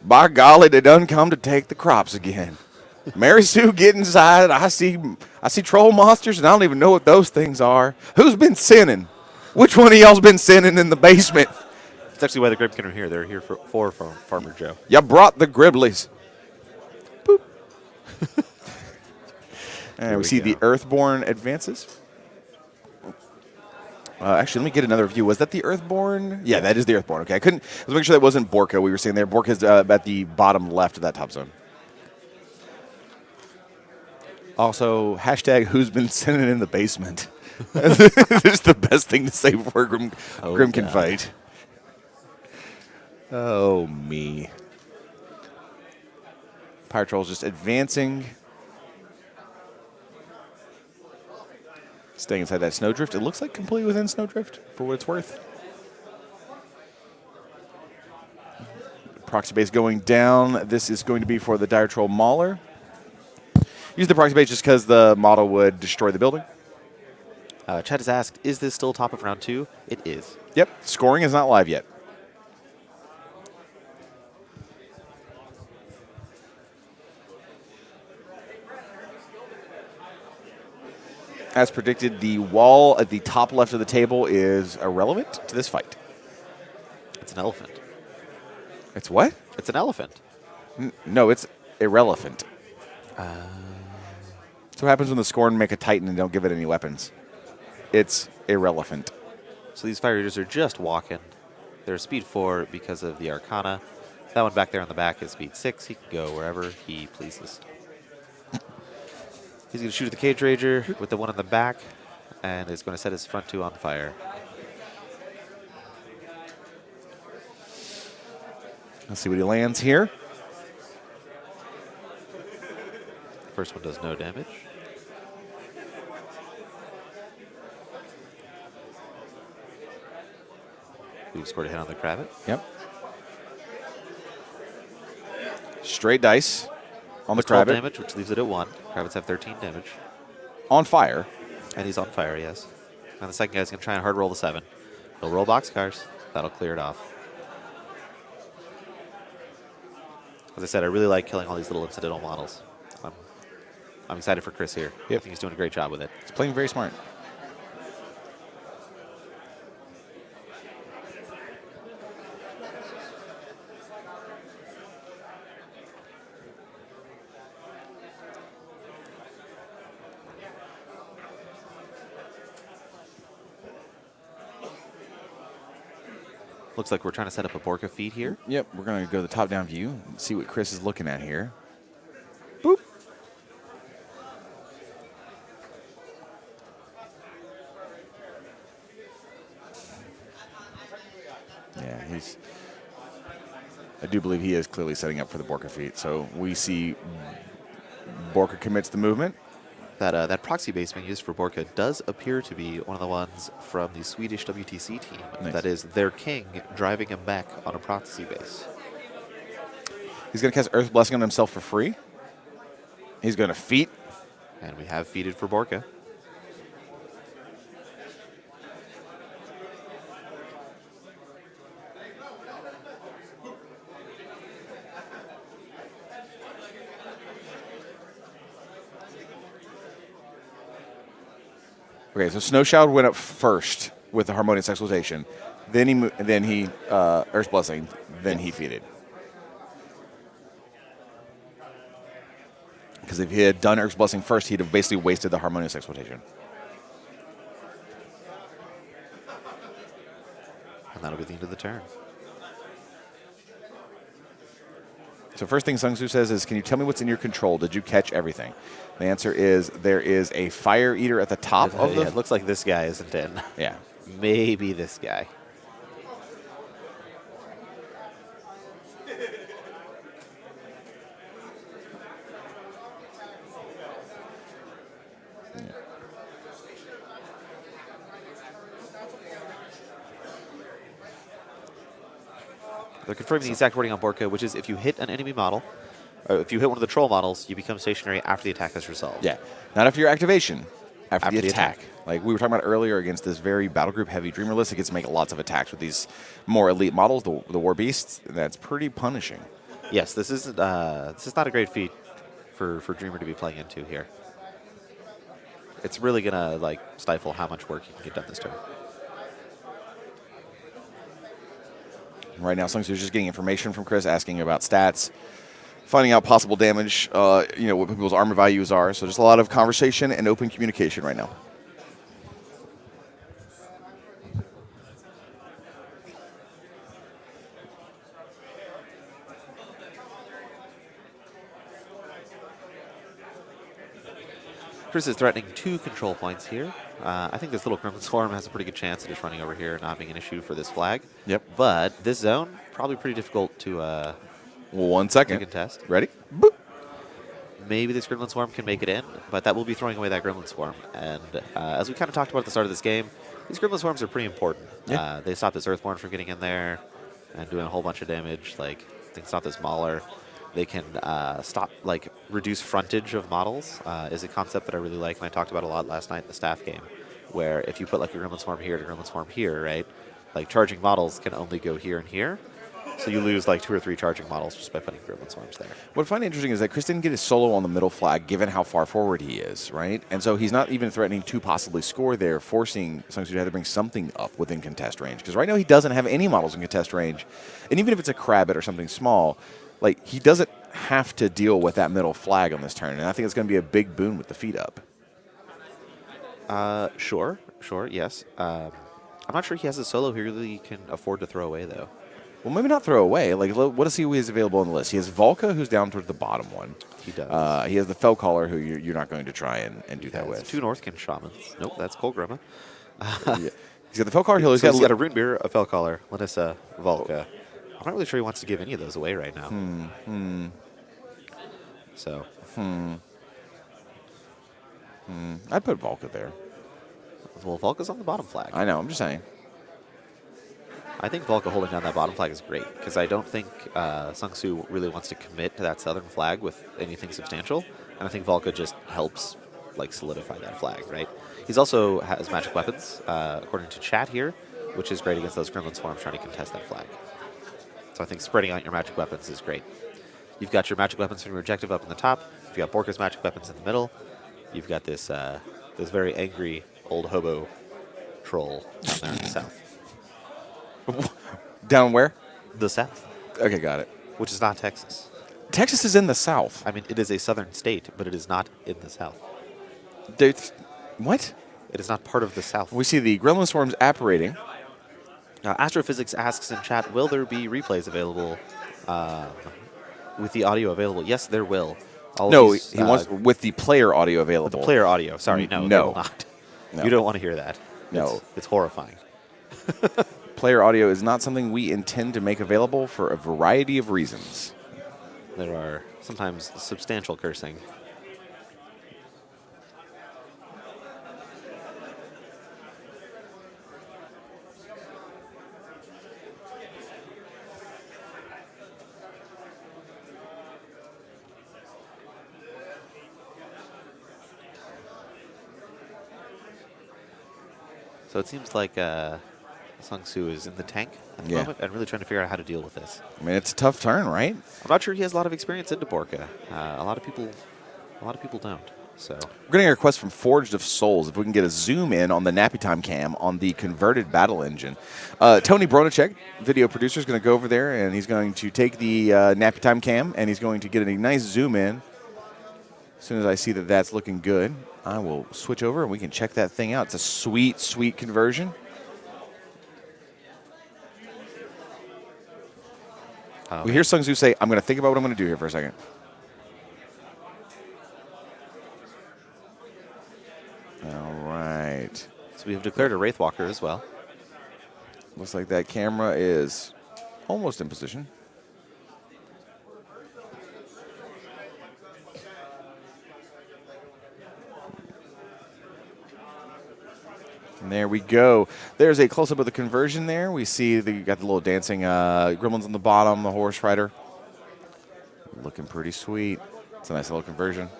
by golly, they done come to take the crops again. Mary Sue, get inside. I see troll monsters, and I don't even know what those things are. Who's been sinning? Which one of y'all's been sinning in the basement? That's actually why the Gripkin are here. They're here for Farmer Joe. You brought the Griblies. Boop. And we see the Earthborn advances. Actually, let me get another view. Was that the Earthborn? Yeah, that is the Earthborn. Okay, let's make sure that wasn't Borka we were seeing there. Borka's at the bottom left of that top zone. Also, hashtag who's been sinning in the basement. This is the best thing to say before Grim can fight. Oh, me. Pirate Troll's just advancing. Staying inside that Snowdrift. It looks like completely within Snowdrift, for what it's worth. Proxy base going down. This is going to be for the Dire Troll Mauler. Use the proxy base just because the model would destroy the building. Chad has asked, is this still top of round 2? It is. Yep. Scoring is not live yet. As predicted, the wall at the top left of the table is irrelevant to this fight. It's an elephant. It's what? It's an elephant. No, it's irrelevant. That's what happens when the Scorn make a Titan and don't give it any weapons. It's irrelevant. So these Fire Eaters are just walking. They're speed 4 because of the Arcana. That one back there on the back is speed 6. He can go wherever he pleases. He's going to shoot at the Cage Rager with the one in the back, and is going to set his front 2 on fire. Let's see what he lands here. First one does no damage. We've scored a hit on the Kravit. Yep. Straight dice on the There's 12 Kravit. damage, which leaves it at 1. Kravits have 13 damage. On fire. And he's on fire, yes. And the second guy's going to try and hard roll the 7. He'll roll boxcars. That'll clear it off. As I said, I really like killing all these little incidental models. I'm excited for Chris here. Yep. I think he's doing a great job with it. He's playing very smart. Looks like we're trying to set up a Borka feed here. Yep, we're going to go to the top-down view and see what Chris is looking at here. Boop. Yeah, I do believe he is clearly setting up for the Borka feat. So we see Borka commits the movement. That proxy base being used for Borka does appear to be one of the ones from the Swedish WTC team. Nice. That is their king driving him back on a proxy base. He's going to cast Earth Blessing on himself for free. He's going to feat. And we have feeded for Borka. Okay, so Snowshower went up first with the Harmonious Exaltation. Then he Earth Blessing. Then he feated. Because if he had done Earth Blessing first, he'd have basically wasted the Harmonious Exaltation. And that'll be the end of the turn. So first thing Sung Soo says is, can you tell me what's in your control? Did you catch everything? The answer is there is a fire eater at the top of the... It looks like this guy isn't in. Yeah. Maybe this guy. They're confirming the exact wording on Borka, which is if you hit an enemy model, or if you hit one of the troll models, you become stationary after the attack has resolved. Yeah. Not after your activation. After the attack. Like we were talking about earlier against this very battle group heavy Dreamer list, it gets to make lots of attacks with these more elite models, the War Beasts. That's pretty punishing. Yes, this is not a great feat for Dreamer to be playing into here. It's really gonna like stifle how much work you can get done this turn. Right now, Sung Soo is just getting information from Chris, asking about stats, finding out possible damage, what people's armor values are. So just a lot of conversation and open communication right now. Chris is threatening 2 control points here. I think this little Gremlin Swarm has a pretty good chance of just running over here and not being an issue for this flag. Yep. But this zone, probably pretty difficult to 1 second. contest. Ready? Boop. Maybe this Gremlin Swarm can make it in, but that will be throwing away that Gremlin Swarm. And as we kind of talked about at the start of this game, these Gremlin Swarms are pretty important. Yeah. They stop this Earthborn from getting in there and doing a whole bunch of damage. Like, they can stop this Mauler. They can reduce frontage of models is a concept that I really like, and I talked about a lot last night in the staff game, where if you put like a Gremlin Swarm here and a Gremlin Swarm here, right, like charging models can only go here and here. So you lose like 2 or 3 charging models just by putting Gremlin Swarms there. What I find interesting is that Chris didn't get his solo on the middle flag, given how far forward he is, right? And so he's not even threatening to possibly score there, forcing Sung Soo to have to bring something up within contest range. Because right now he doesn't have any models in contest range. And even if it's a Crabbit or something small, like he doesn't have to deal with that middle flag on this turn. And I think it's going to be a big boon with the feet up. Sure, yes. I'm not sure he has a solo he really can afford to throw away, though. Well, maybe not throw away. Like, what does he has available on the list? He has Volca, who's down towards the bottom one. He does. He has the Fellcaller, who you're not going to try and do that with. 2 Northkin Shamans. Nope, that's Colgrima. Yeah. He's got the Fellcaller Hill. He's got a Runebeer, a Fellcaller, Lanissa, Volca. I'm not really sure he wants to give any of those away right now. So. I'd put Volca there. Well, Volca's on the bottom flag. I know. I'm just saying. I think Volca holding down that bottom flag is great, because I don't think Sung Soo really wants to commit to that southern flag with anything substantial, and I think Volca just helps like solidify that flag, right? He's also has magic weapons, according to chat here, which is great against those Gremlin Swarms trying to contest that flag. So I think spreading out your magic weapons is great. You've got your magic weapons from your objective up in the top. You've got Borka's magic weapons in the middle. You've got this this very angry old hobo troll down there in the south. Down where? The south. Okay, got it. Which is not Texas. Texas is in the south. I mean, it is a southern state, but it is not in the south. What? It is not part of the south. We see the Gremlin Swarms apparating. Astrophysics asks in chat, will there be replays available with the audio available? Yes, there will. No, he wants with the player audio available. The player audio. Sorry, no, there will not. No. You don't want to hear that. No. It's horrifying. Player audio is not something we intend to make available for a variety of reasons. There are sometimes substantial cursing. So it seems like Sung Soo is in the tank at the moment and really trying to figure out how to deal with this. I mean, it's a tough turn, right? I'm not sure he has a lot of experience into Borka. A lot of people don't. So we're getting a request from Forged of Souls if we can get a zoom in on the Nappy Time cam on the converted battle engine. Tony Bronacek, video producer, is going to go over there and he's going to take the Nappy Time cam and he's going to get a nice zoom in. As soon as I see that that's looking good, I will switch over and we can check that thing out. It's a sweet, sweet conversion. We hear Sung Soo say, I'm going to think about what I'm going to do here for a second. All right. So we have declared a Wraithwalker as well. Looks like that camera is almost in position. And there we go. There's a close-up of the conversion there. We see you got the little dancing gremlins on the bottom, the horse rider. Looking pretty sweet. It's a nice little conversion.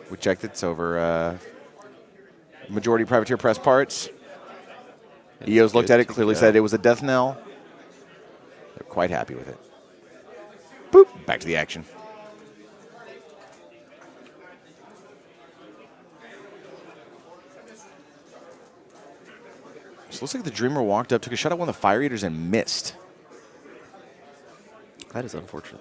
We checked it. It's over majority privateer press parts. EOS looked at it, clearly said it was a death knell. They're quite happy with it. Boop. Back to the action. So it looks like the Dreamer walked up, took a shot at one of the Fire Eaters, and missed. That is unfortunate.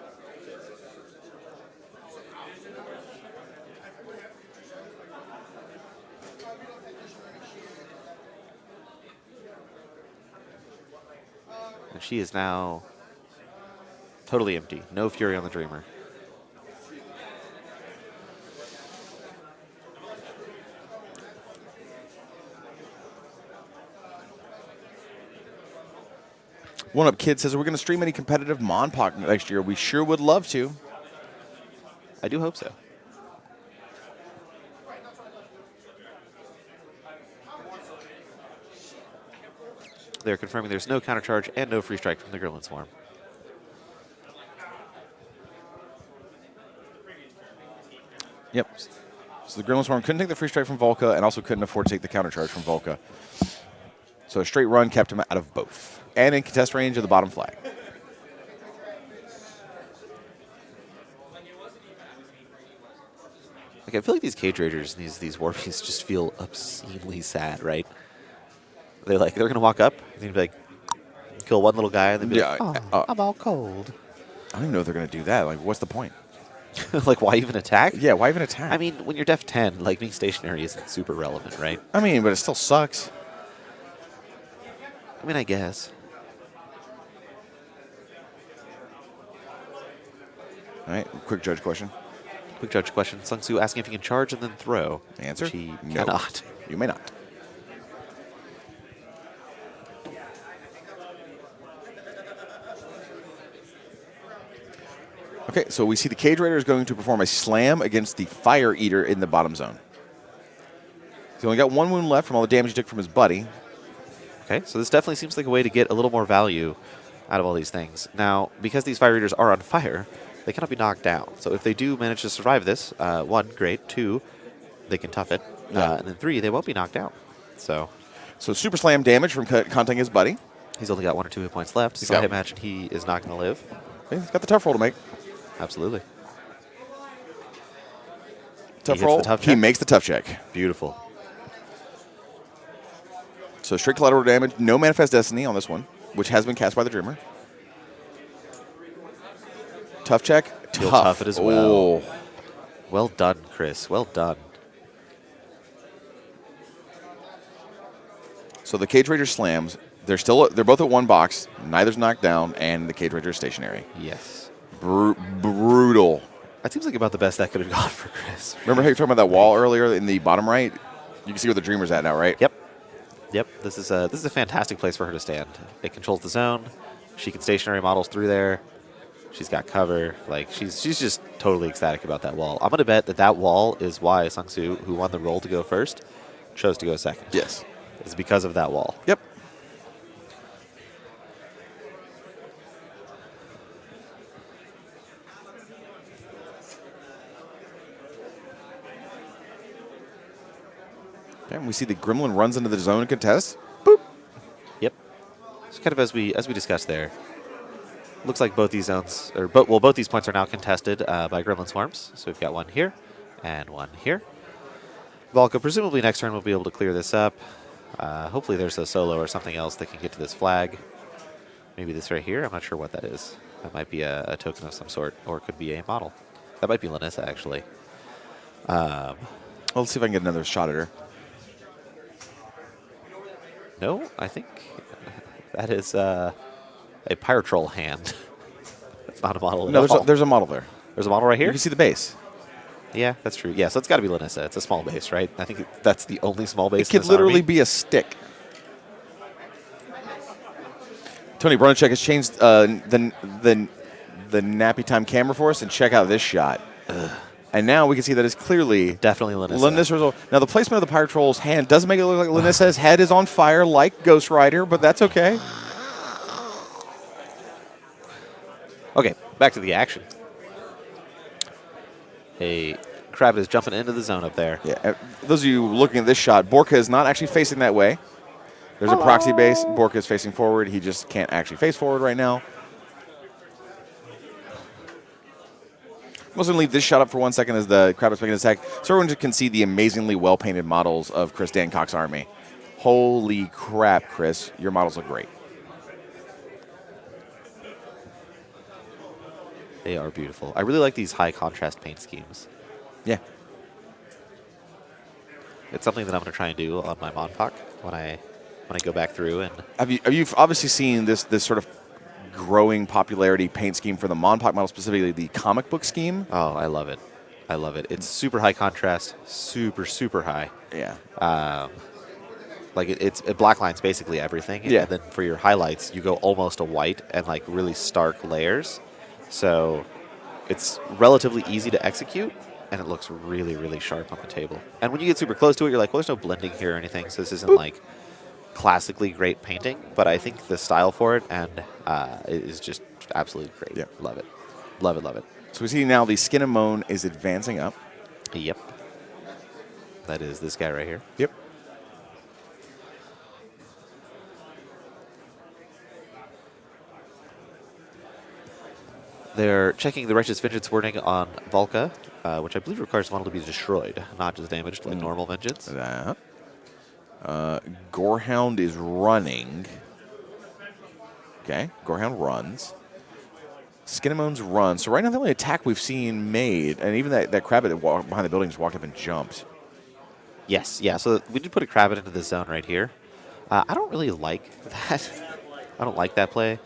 And she is now totally empty. No fury on the Dreamer. One Up Kid says, are we going to stream any competitive Monpok next year? We sure would love to. I do hope so. They're confirming there's no countercharge and no free strike from the Gremlin Swarm. Yep. So the Gremlin Swarm couldn't take the free strike from Volca and also couldn't afford to take the countercharge from Volca. So a straight run kept him out of both. And in contest range of the bottom flag. Like, I feel like these Cage Raiders and these Warpies just feel obscenely sad, right? They're going to walk up, and they'd be like, kill one little guy, and they'd be like, oh, I'm all cold. I don't even know if they're going to do that. Like, what's the point? Like, why even attack? Yeah, why even attack? I mean, when you're Def 10, like, being stationary isn't super relevant, right? I mean, but it still sucks. I mean, I guess. All right, quick judge question. Quick judge question. Sung Soo asking if he can charge and then throw. Answer? Which he No. cannot. You may not. Okay, so we see the Cage Raider is going to perform a slam against the Fire Eater in the bottom zone. He's only got one wound left from all the damage he took from his buddy. Okay, so this definitely seems like a way to get a little more value out of all these things. Now, because these Fire Eaters are on fire, they cannot be knocked down. So if they do manage to survive this, one, great. Two, they can tough it. And then three, they won't be knocked out. So super slam damage from contact his buddy. He's only got 1 or 2 hit points left, so I imagine he is not going to live. He's got the tough roll to make. Absolutely. Tough roll. He makes the tough check. Beautiful. So straight collateral damage, no Manifest Destiny on this one, which has been cast by the Dreamer. Tough check. He'll tough it as well. Oh. Well done, Chris. Well done. So the Cage Raider slams. They're both at one box. Neither's knocked down, and the Cage Raider is stationary. Yes. Brutal. That seems like about the best that could have gone for Chris. Remember how you were talking about that wall earlier in the bottom right? You can see where the Dreamer's at now, right? Yep. Yep. This is a fantastic place for her to stand. It controls the zone. She can stationary models through there. She's got cover. Like, she's just totally ecstatic about that wall. I'm going to bet that wall is why Sung Soo, who won the roll to go first, chose to go second. Yes. It's because of that wall. Yep. Okay, and we see the Gremlin runs into the zone and contest. Boop. Yep. So kind of as we discussed there, looks like both these zones, or both these points are now contested by Gremlin Swarms. So we've got one here and one here. Volca, presumably next turn, will be able to clear this up. Hopefully there's a solo or something else that can get to this flag. Maybe this right here. I'm not sure what that is. That might be a token of some sort, or it could be a model. That might be Lanissa, actually. Well, let's see if I can get another shot at her. No, I think that is a Pyro Troll hand. That's not a model at No, all. there's a model there. There's a model right You here? can see the base. Yeah, that's true. Yeah, so it's got to be Lanissa. It's a small base, right? I think that's the only small base It in could this literally army. be a stick. Tony Brunacek has changed the nappy time camera for us, and check out this shot. And now we can see that it's clearly Definitely Lanissa. Lanissa's. Now the placement of the Pyro Troll's hand doesn't make it look like Lanissa's head is on fire like Ghost Rider, but that's okay. Okay, back to the action. A Crab is jumping into the zone up there. Yeah. Those of you looking at this shot, Borka is not actually facing that way. There's a proxy base. Borka is facing forward. He just can't actually face forward right now. I'm also going to leave this shot up for 1 second as the Crab is making an attack, so everyone can see the amazingly well-painted models of Chris Dancock's army. Holy crap, Chris. Your models look great. They are beautiful. I really like these high contrast paint schemes. Yeah. It's something that I'm going to try and do on my Monpoc when I go back through and Have you obviously seen this sort of growing popularity paint scheme for the Monpoc model, specifically the comic book scheme? oh, I love it. I love it. It's super high contrast, super high. Yeah. Like it black lines basically everything. Yeah. And then for your highlights, you go almost a white and like really stark layers. So it's relatively easy to execute, and it looks really sharp on the table. And when you get super close to it, you're like, well, there's no blending here or anything, so this isn't like classically great painting. But I think the style for it and is just absolutely great. Yeah. Love it. Love it, love it. So we see now the Skin and Moan is advancing up. Yep. That is this guy right here. Yep. They're checking the Righteous Vengeance wording on Volca, which I believe requires the model to be destroyed, not just damaged like normal Vengeance. That. Gorehound is running. Okay, Gorehound runs. Skin and Moan's run. So right now the only attack we've seen made, and even that Crabbit that walked behind the building just walked up and jumped. Yes, yeah. So we did put a Crabbit into this zone right here. I don't really like that. I don't like that play.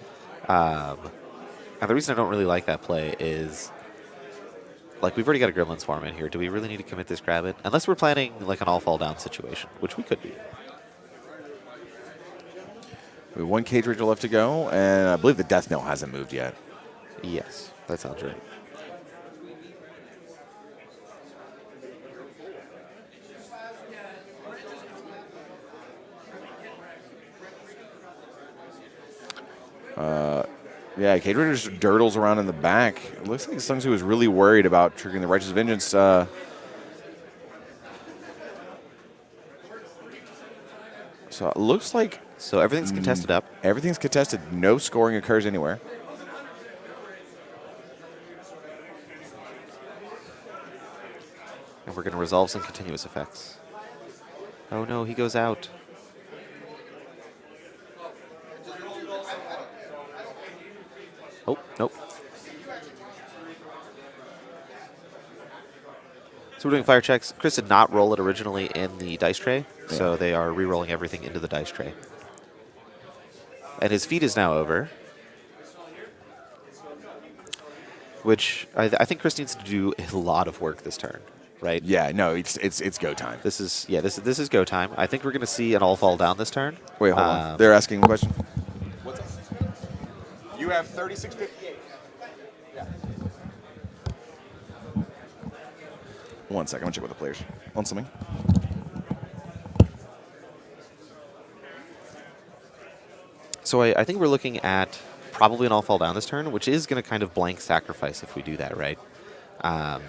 And the reason I don't really like that play is, like, we've already got a Gremlin Swarm in here. Do we really need to commit this Crabbit? Unless we're planning, like, an all-fall-down situation, which we could be. We have one Cage Ranger left to go, and I believe the Death Knell hasn't moved yet. Yes, that sounds right. Yeah, Cage Ranger just dirtles around in the back. It looks like Sung Soo was really worried about triggering the Righteous Vengeance. So it looks like So everything's contested up. everything's contested. No scoring occurs anywhere. And we're going to resolve some continuous effects. Oh no, he goes out. Oh, nope. So we're doing fire checks. Chris did not roll it originally in the dice tray, so they are re-rolling everything into the dice tray. And his feat is now over, which I think Chris needs to do a lot of work this turn, right? Yeah, no, it's go time. This is go time. I think we're going to see an all fall down this turn. Wait, hold on. They're asking a question. What's up? You have 3658. Yeah. 1 second. I'm gonna check with the players on something. So I think we're looking at probably an all fall down this turn, which is going to kind of blank sacrifice if we do that, right? And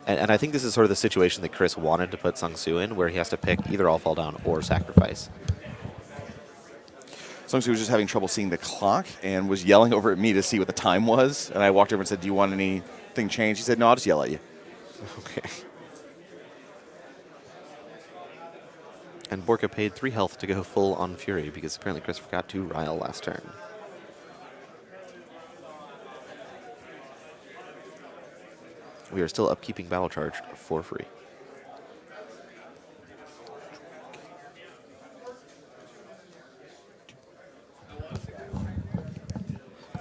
I think this is sort of the situation that Chris wanted to put Sung Soo in, where he has to pick either all fall down or sacrifice. Sung Soo was just having trouble seeing the clock and was yelling over at me to see what the time was. And I walked over and said, "Do you want anything changed?" He said, "No, I'll just yell at you." Okay. And Borka paid 3 health to go full on Fury because apparently Chris forgot to rile last turn. We are still upkeeping Battle Charge for free.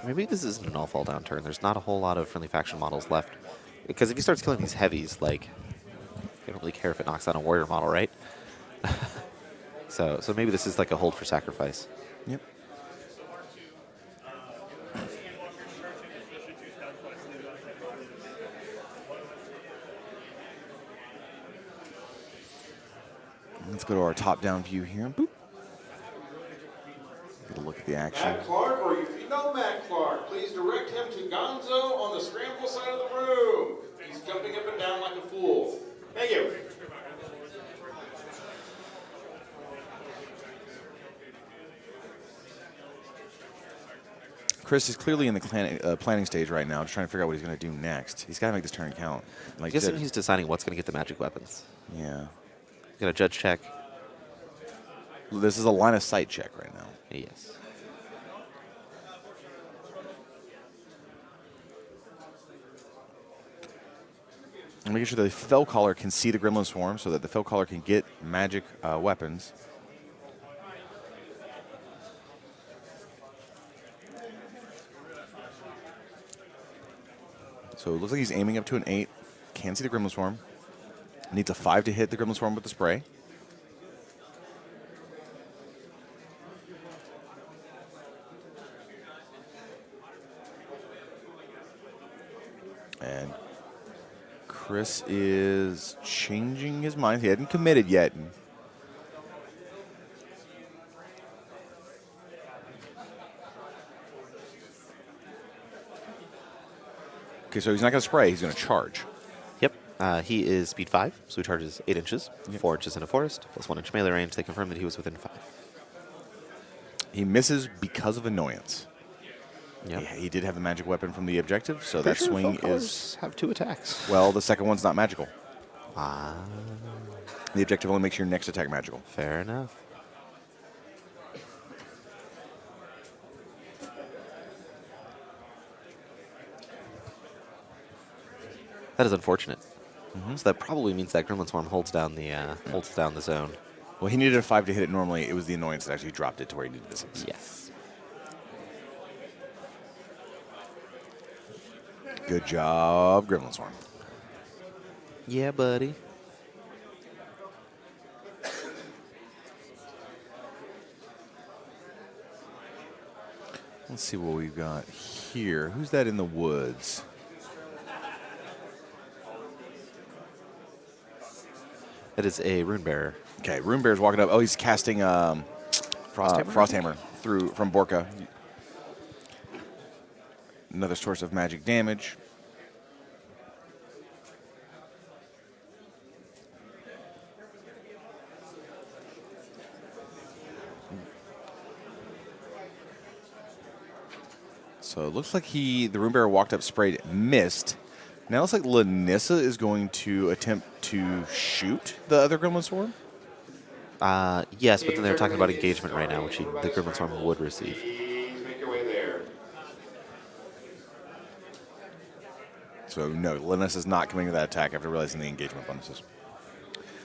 Maybe this isn't an all-fall down turn. There's not a whole lot of friendly faction models left. Because if he starts killing these heavies, like, they don't really care if it knocks down a warrior model, right? So maybe this is like a hold for sacrifice. Yep. Let's go to our top-down view here. Boop. Get a look at the action. Matt Clark, or if you know Matt Clark, please direct him to Gonzo on the scramble side of the room. He's jumping up and down like a fool. Thank you. Chris is clearly in the planning stage right now, just trying to figure out what he's going to do next. He's got to make this turn count. I guess he's deciding what's going to get the magic weapons. Yeah. Got a judge check. This is a line of sight check right now. Yes. And making sure the Fell Caller can see the Gremlin Swarm so that the Fell Caller can get magic weapons. So it looks like he's aiming up to an 8. Can see the Gremlin Swarm. Needs a 5 to hit the Gremlin Swarm with the spray. And Chris is changing his mind. He hadn't committed yet. Okay, so he's not going to spray. He's going to charge. Yep. He is speed 5, so he charges 8 inches, 4 inches in a forest, plus 1 inch melee range. They confirmed that he was within 5. He misses because of annoyance. Yep. He did have the magic weapon from the objective, so Pretty that sure swing Fell is... have 2 attacks. Well, the second one's not magical. Ah. The objective only makes your next attack magical. Fair enough. That is unfortunate. So that probably means that Gremlin Swarm holds down the zone. Well, he needed a 5 to hit it normally. It was the annoyance that actually dropped it to where he needed the 6. Yes. Good job, Gremlin Swarm. Yeah, buddy. Let's see what we've got here. Who's that in the woods? It is a Rune Bearer. Okay, Rune Bear's walking up. Oh, he's casting Frosthammer through from Borka. Another source of magic damage. So it looks like the Rune Bearer walked up, sprayed, missed. Now it looks like Lanissa is going to attempt to shoot the other Gremlin Swarm. Yes, but then they're talking about engagement right now, which the Gremlin Swarm would receive. Please make your way there. So no, Lanissa is not coming to that attack after realizing the engagement bonuses.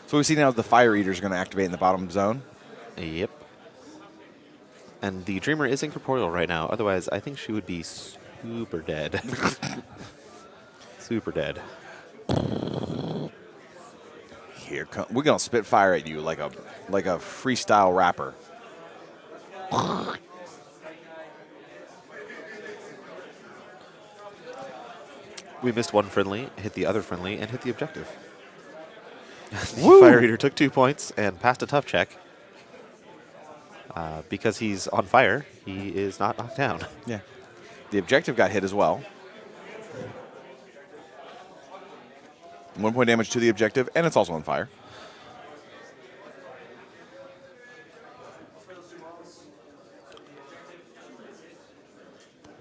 So what we see now is the Fire Eater is going to activate in the bottom zone. Yep. And the Dreamer is incorporeal right now. Otherwise, I think she would be super dead. Super dead. Here, we're going to spit fire at you like a freestyle rapper. We missed one friendly, hit the other friendly, and hit the objective. The Woo! Fire Eater took 2 points and passed a tough check. Because he's on fire, he is not knocked down. Yeah. The objective got hit as well. 1 point damage to the objective, and it's also on fire.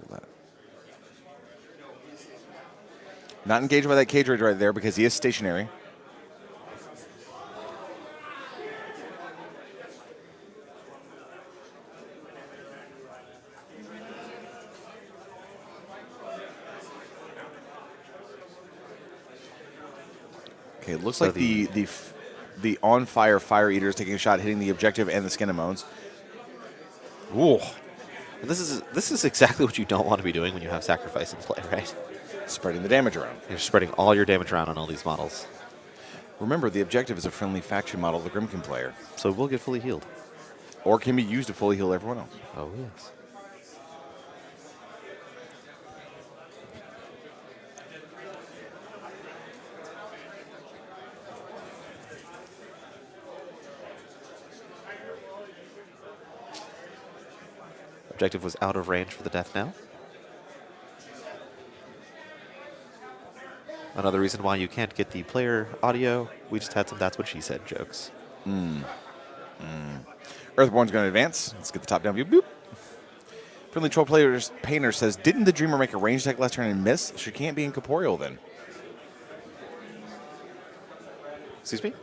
Pull that. Not engaged by that cage raid right there because he is stationary. Okay, it looks So like the on fire Fire Eater is taking a shot, hitting the objective and the Skin and Moans. Ooh. And this is exactly what you don't want to be doing when you have sacrifice in play, right? Spreading the damage around. You're spreading all your damage around on all these models. Remember, the objective is a friendly faction model of the Grimkin player. So we'll get fully healed. Or can be used to fully heal everyone else. Oh, yes. Objective was out of range for the death knell. Another reason why you can't get the player audio, we just had some "that's what she said" jokes. Earthborn's going to advance. Let's get the top-down view. Boop. Friendly Troll Players Painter says, didn't the Dreamer make a range attack last turn and miss? She can't be incorporeal then. Excuse me?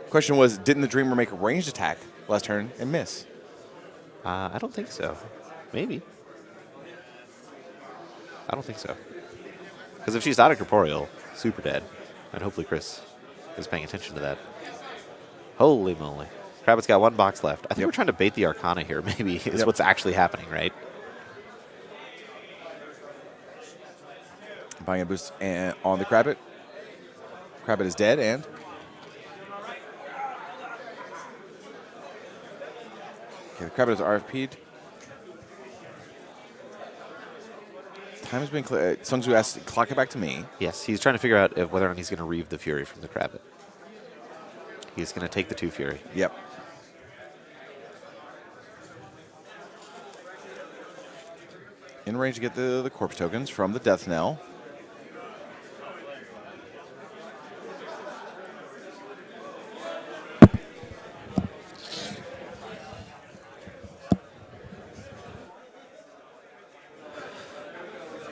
Question was, didn't the Dreamer make a ranged attack last turn and miss? I don't think so. Maybe. I don't think so. Because if she's not incorporeal, super dead. And hopefully Chris is paying attention to that. Holy moly. Krabbit's got one box left. I think we're trying to bait the Arcana here, maybe, is what's actually happening, right? Buying a boost on the Krabbit. Krabbit is dead, and... Okay, the Krabbit is RFP'd. Time has been clear. Sung Soo asked, clock it back to me. Yes, he's trying to figure out whether or not he's going to reave the Fury from the Krabbit. He's going to take the 2 Fury. Yep. In range to get the corpse tokens from the Death Knell.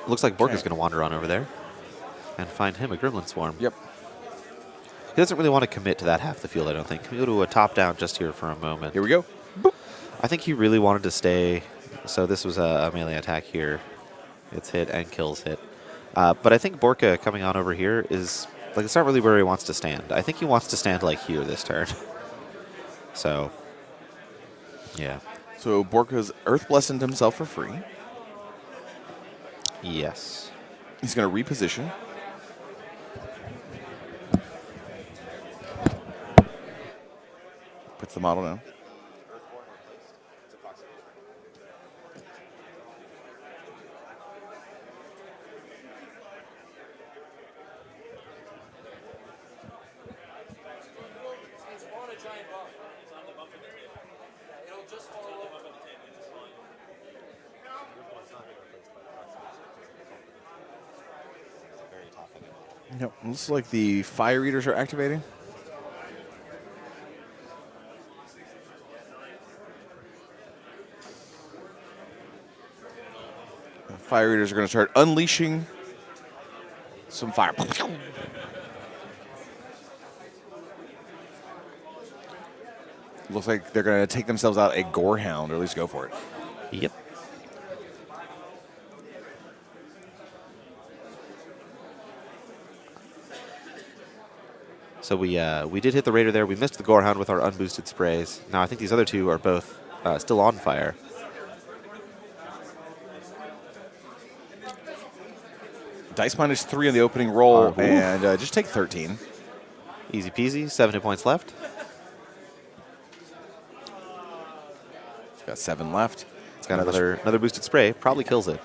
Looks like Borka's going to wander on over there and find him a Gremlin Swarm. Yep. He doesn't really want to commit to that half the field, I don't think. Can we go to a top-down just here for a moment? Here we go. I think he really wanted to stay. So this was a melee attack here. It's hit and kills hit. But I think Borka coming on over here is, like, it's not really where he wants to stand. I think he wants to stand, like, here this turn. So, yeah. So Borka's Earth Blessed himself for free. Yes. He's going to reposition. Puts the model down. Yep, looks like the fire eaters are activating. The fire eaters are going to start unleashing some fire. Looks like they're going to take themselves out a Gorehound, or at least go for it. Yep. So we did hit the Raider there. We missed the Gorehound with our unboosted sprays. Now I think these other two are both still on fire. Dice -3 on the opening roll, and just take 13. Easy peasy. 7 hit points left. Got 7 left. It's got another boosted spray. Probably kills it.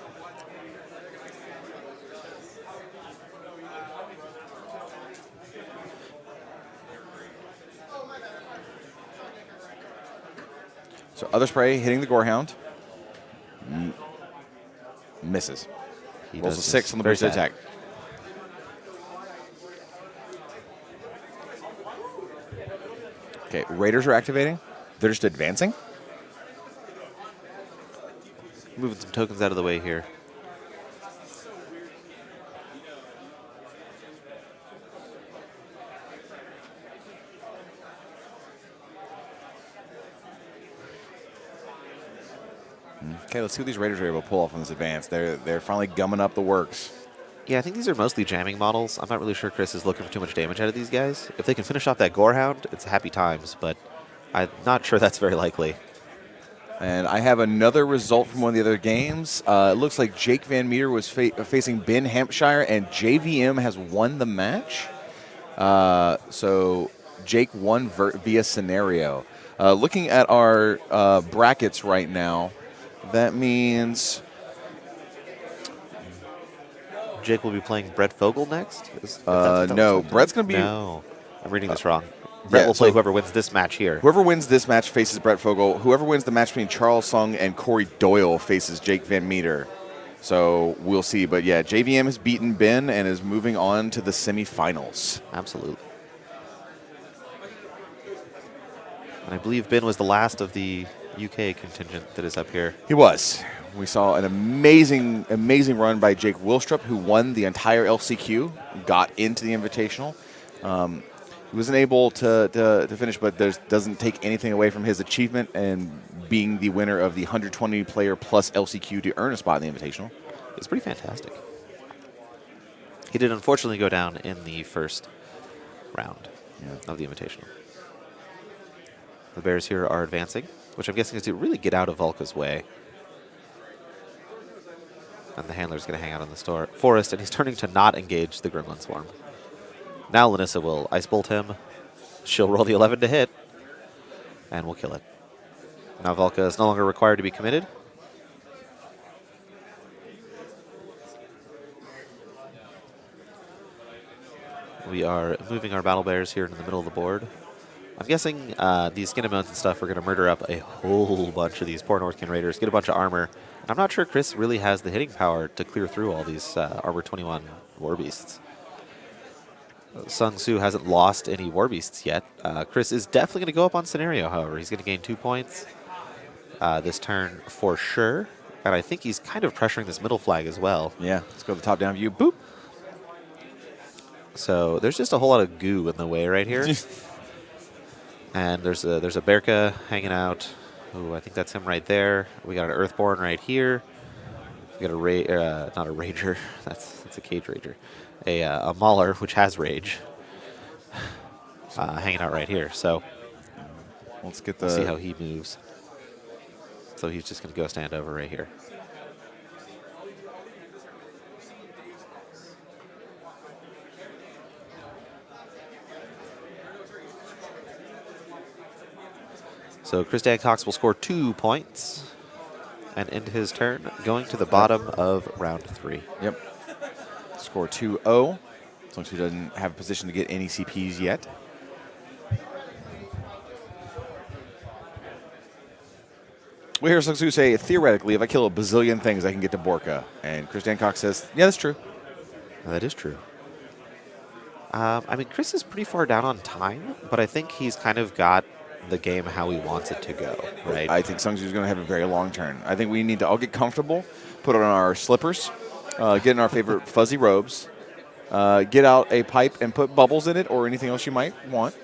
So other spray hitting the Gorehound. Misses. He Rolls a does 6 miss. on the Very boosted sad. attack. Okay, Raiders are activating. They're just advancing. Moving some tokens out of the way here. Okay, let's see what these Raiders are able to pull off on this advance. They're finally gumming up the works. Yeah, I think these are mostly jamming models. I'm not really sure Chris is looking for too much damage out of these guys. If they can finish off that Gorehound, it's happy times, but I'm not sure that's very likely. And I have another result from one of the other games. It looks like Jake Van Meter was facing Ben Hampshire, and JVM has won the match. So Jake won via scenario. Looking at our brackets right now, that means Jake will be playing Brett Fogel next? If that's what that no, looks like Brett's going to be... No, I'm reading this wrong. Brett will play whoever wins this match here. Whoever wins this match faces Brett Fogel. Whoever wins the match between Charles Sung and Corey Doyle faces Jake Van Meter. So we'll see. But yeah, JVM has beaten Ben and is moving on to the semifinals. Absolutely. And I believe Ben was the last of the UK contingent that is up here. He was. We saw an amazing, amazing run by Jake Wilstrup, who won the entire LCQ, got into the Invitational. He wasn't able to finish, but doesn't take anything away from his achievement and being the winner of the 120-player plus LCQ to earn a spot in the Invitational. It's pretty fantastic. He did unfortunately go down in the first round of the Invitational. The Bears here are advancing, which I'm guessing is to really get out of Volka's way. And the handler's going to hang out in the forest, and he's turning to not engage the Gremlin Swarm. Now Lanissa will Ice Bolt him. She'll roll the 11 to hit, and we'll kill it. Now Volka is no longer required to be committed. We are moving our Battle Bears here in the middle of the board. I'm guessing these Skinnamounts and stuff are going to murder up a whole bunch of these poor Northkin Raiders, get a bunch of armor. I'm not sure Chris really has the hitting power to clear through all these Armor 21 War Beasts. Sung Soo hasn't lost any War Beasts yet. Chris is definitely going to go up on Scenario, however. He's going to gain 2 points this turn for sure. And I think he's kind of pressuring this middle flag as well. Yeah, let's go to the top-down view. Boop. So there's just a whole lot of goo in the way right here. And there's a Berka hanging out. Ooh, I think that's him right there. We got an Earthborn right here. We got a not a Rager. That's a Cage Rager. A Mauler, which has Rage, hanging out right here. So let's see how he moves. So he's just going to go stand over right here. So Chris Dancox will score 2 points and end his turn, going to the bottom of round 3. Yep. Score 2-0, as long as he doesn't have a position to get any CPs yet. We hear Sung Soo say, theoretically, if I kill a bazillion things, I can get to Borka. And Chris Dancock says, yeah, that's true. That is true. I mean, Chris is pretty far down on time, but I think he's kind of got the game how he wants it to go, right? I think Sung Soo's going to have a very long turn. I think we need to all get comfortable, put on our slippers, get in our favorite fuzzy robes, get out a pipe and put bubbles in it or anything else you might want.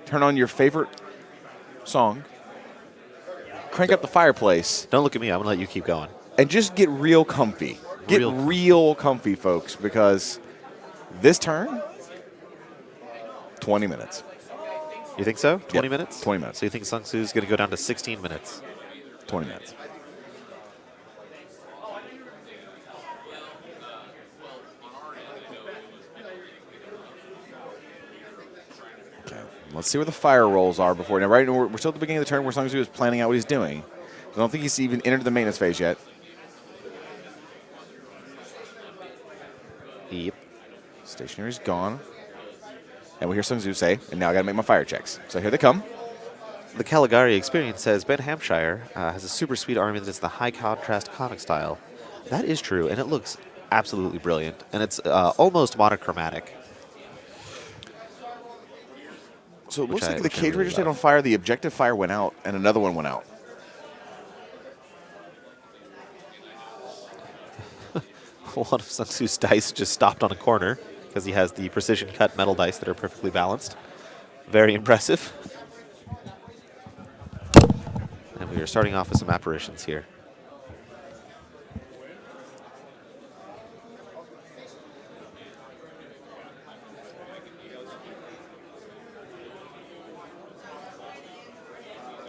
Turn on your favorite song. Crank up the fireplace. Don't look at me. I'm going to let you keep going. And just get real comfy. Get real comfy, folks, because this turn, 20 minutes. You think so? 20 Yep, minutes? 20 minutes. So you think Sung Soo's going to go down to 16 minutes? 20 minutes. Okay, let's see where the fire rolls are before. Now, right now, we're still at the beginning of the turn where Sung Soo is planning out what he's doing. I don't think he's even entered the maintenance phase yet. Yep. Stationary's gone. And we hear Sung Soo say, and now I got to make my fire checks. So here they come. The Caligari experience says Ben Hampshire has a super sweet army that is the high contrast comic style. That is true, and it looks absolutely brilliant. And it's almost monochromatic. So it looks like the Cage Raiders stayed on fire, the objective fire went out, and another one went out. One of Sung Soo's dice just stopped on a corner because he has the precision cut metal dice that are perfectly balanced. Very impressive. And we are starting off with some apparitions here.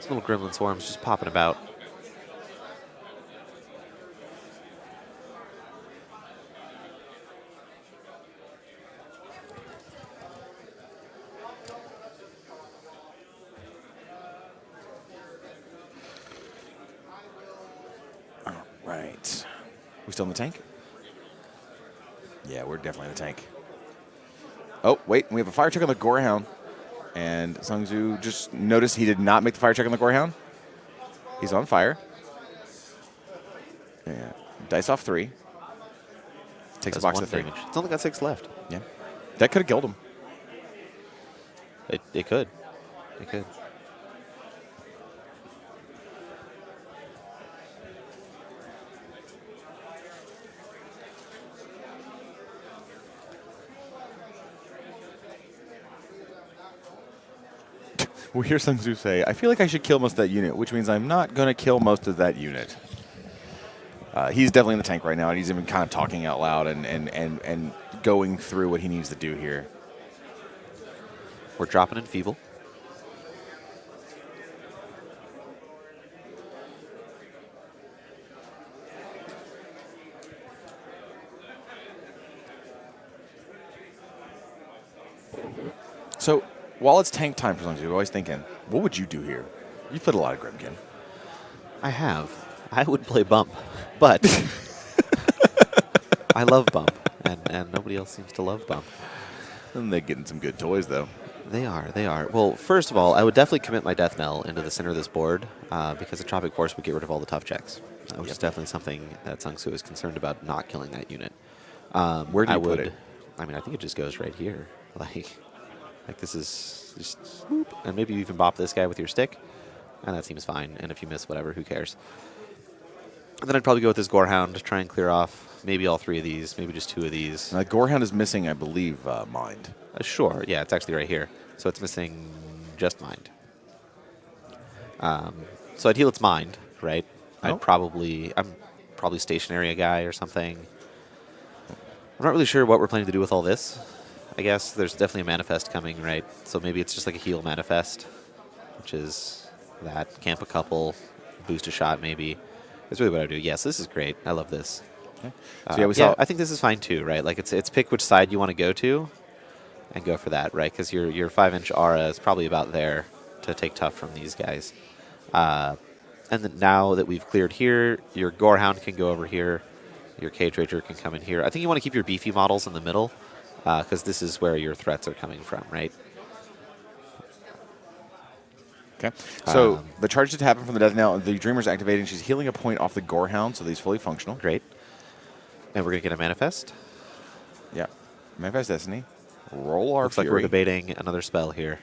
These little gremlin swarms just popping about. Right. We still in the tank? Yeah, we're definitely in the tank. Oh, wait. We have a fire check on the Gorehound. And Sungzu just noticed he did not make the fire check on the Gorehound. He's on fire. Yeah. Dice off 3. Takes a Does box 1 of 3. damage. It's only got 6 left. Yeah. That could have killed him. It could. It could. We hear Sungzu say, I feel like I should kill most of that unit, which means I'm not going to kill most of that unit. He's definitely in the tank right now, and he's even kind of talking out loud and going through what he needs to do here. We're dropping in Feeble. So while it's tank time for Sungzu, I'm always thinking, what would you do here? You've played a lot of Grimkin. I have. I would play Bump, but I love Bump, and nobody else seems to love Bump. And they're getting some good toys, though. They are. They are. Well, first of all, I would definitely commit my Death Knell into the center of this board because the Tropic Force would get rid of all the tough checks, which is definitely something that Sungsu is concerned about not killing that unit. Where do you put it? I mean, I think it just goes right here. Like this is just, boop, and maybe you even bop this guy with your stick, and that seems fine. And if you miss, whatever, who cares? And then I'd probably go with this Gorehound to try and clear off maybe all 3 of these, maybe just 2 of these. Gorehound is missing, I believe, Mind. Sure, yeah, it's actually right here. So it's missing just Mind. So I'd heal its Mind, right? Oh. I'm probably stationary a guy or something. I'm not really sure what we're planning to do with all this. I guess there's definitely a manifest coming, right? So maybe it's just like a heal manifest, which is that. Camp a couple, boost a shot maybe. That's really what I do. Yes, this is great. I love this. Okay. So yeah, we saw. I think this is fine too, right? Like it's pick which side you want to go to, and go for that, right? Because your 5-inch aura is probably about there to take tough from these guys. And then now that we've cleared here, your Gorehound can go over here. Your Cage Rager can come in here. I think you want to keep your beefy models in the middle because this is where your threats are coming from, right? Okay. So the charge did happen from the Death Knell. The Dreamer's activating. She's healing a point off the Gorehound, so he's fully functional. Great. And we're going to get a Manifest. Yeah. Manifest Destiny. Roll our Looks Fury. like we're debating another spell here.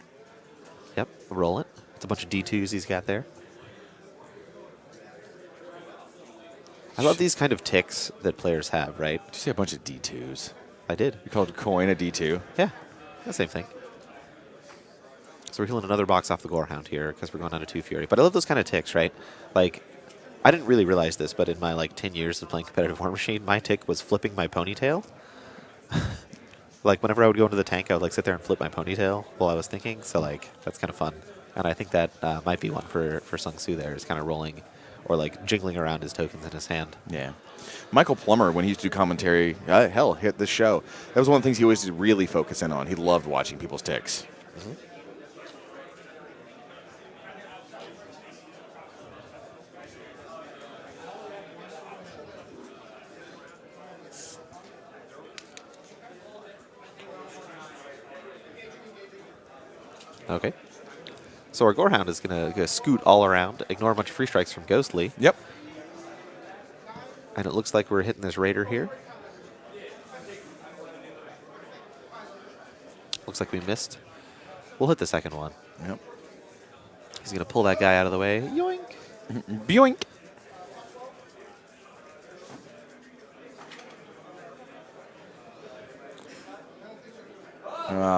Yep, roll it. It's a bunch of D2s he's got there. I love these kind of ticks that players have, right? Did you say a bunch of D2s? I did. You called coin a D2? Yeah, the same thing. So we're healing another box off the Gorehound here because we're going down to 2 Fury. But I love those kind of ticks, right? Like, I didn't really realize this, but in my 10 years of playing competitive Warmachine, my tick was flipping my ponytail. Like, whenever I would go into the tank, I would sit there and flip my ponytail while I was thinking. So that's kind of fun. And I think that might be one for Sungsu there, is kind of rolling or jingling around his tokens in his hand. Yeah. Michael Plummer, when he used to do commentary, hell, hit this show. That was one of the things he always really focused in on. He loved watching people's ticks. Mm-hmm. Okay. So our Gorehound is going to scoot all around, ignore a bunch of free strikes from Ghostly. Yep. And it looks like we're hitting this Raider here. Looks like we missed. We'll hit the second one. Yep. He's going to pull that guy out of the way. Yoink. Boink.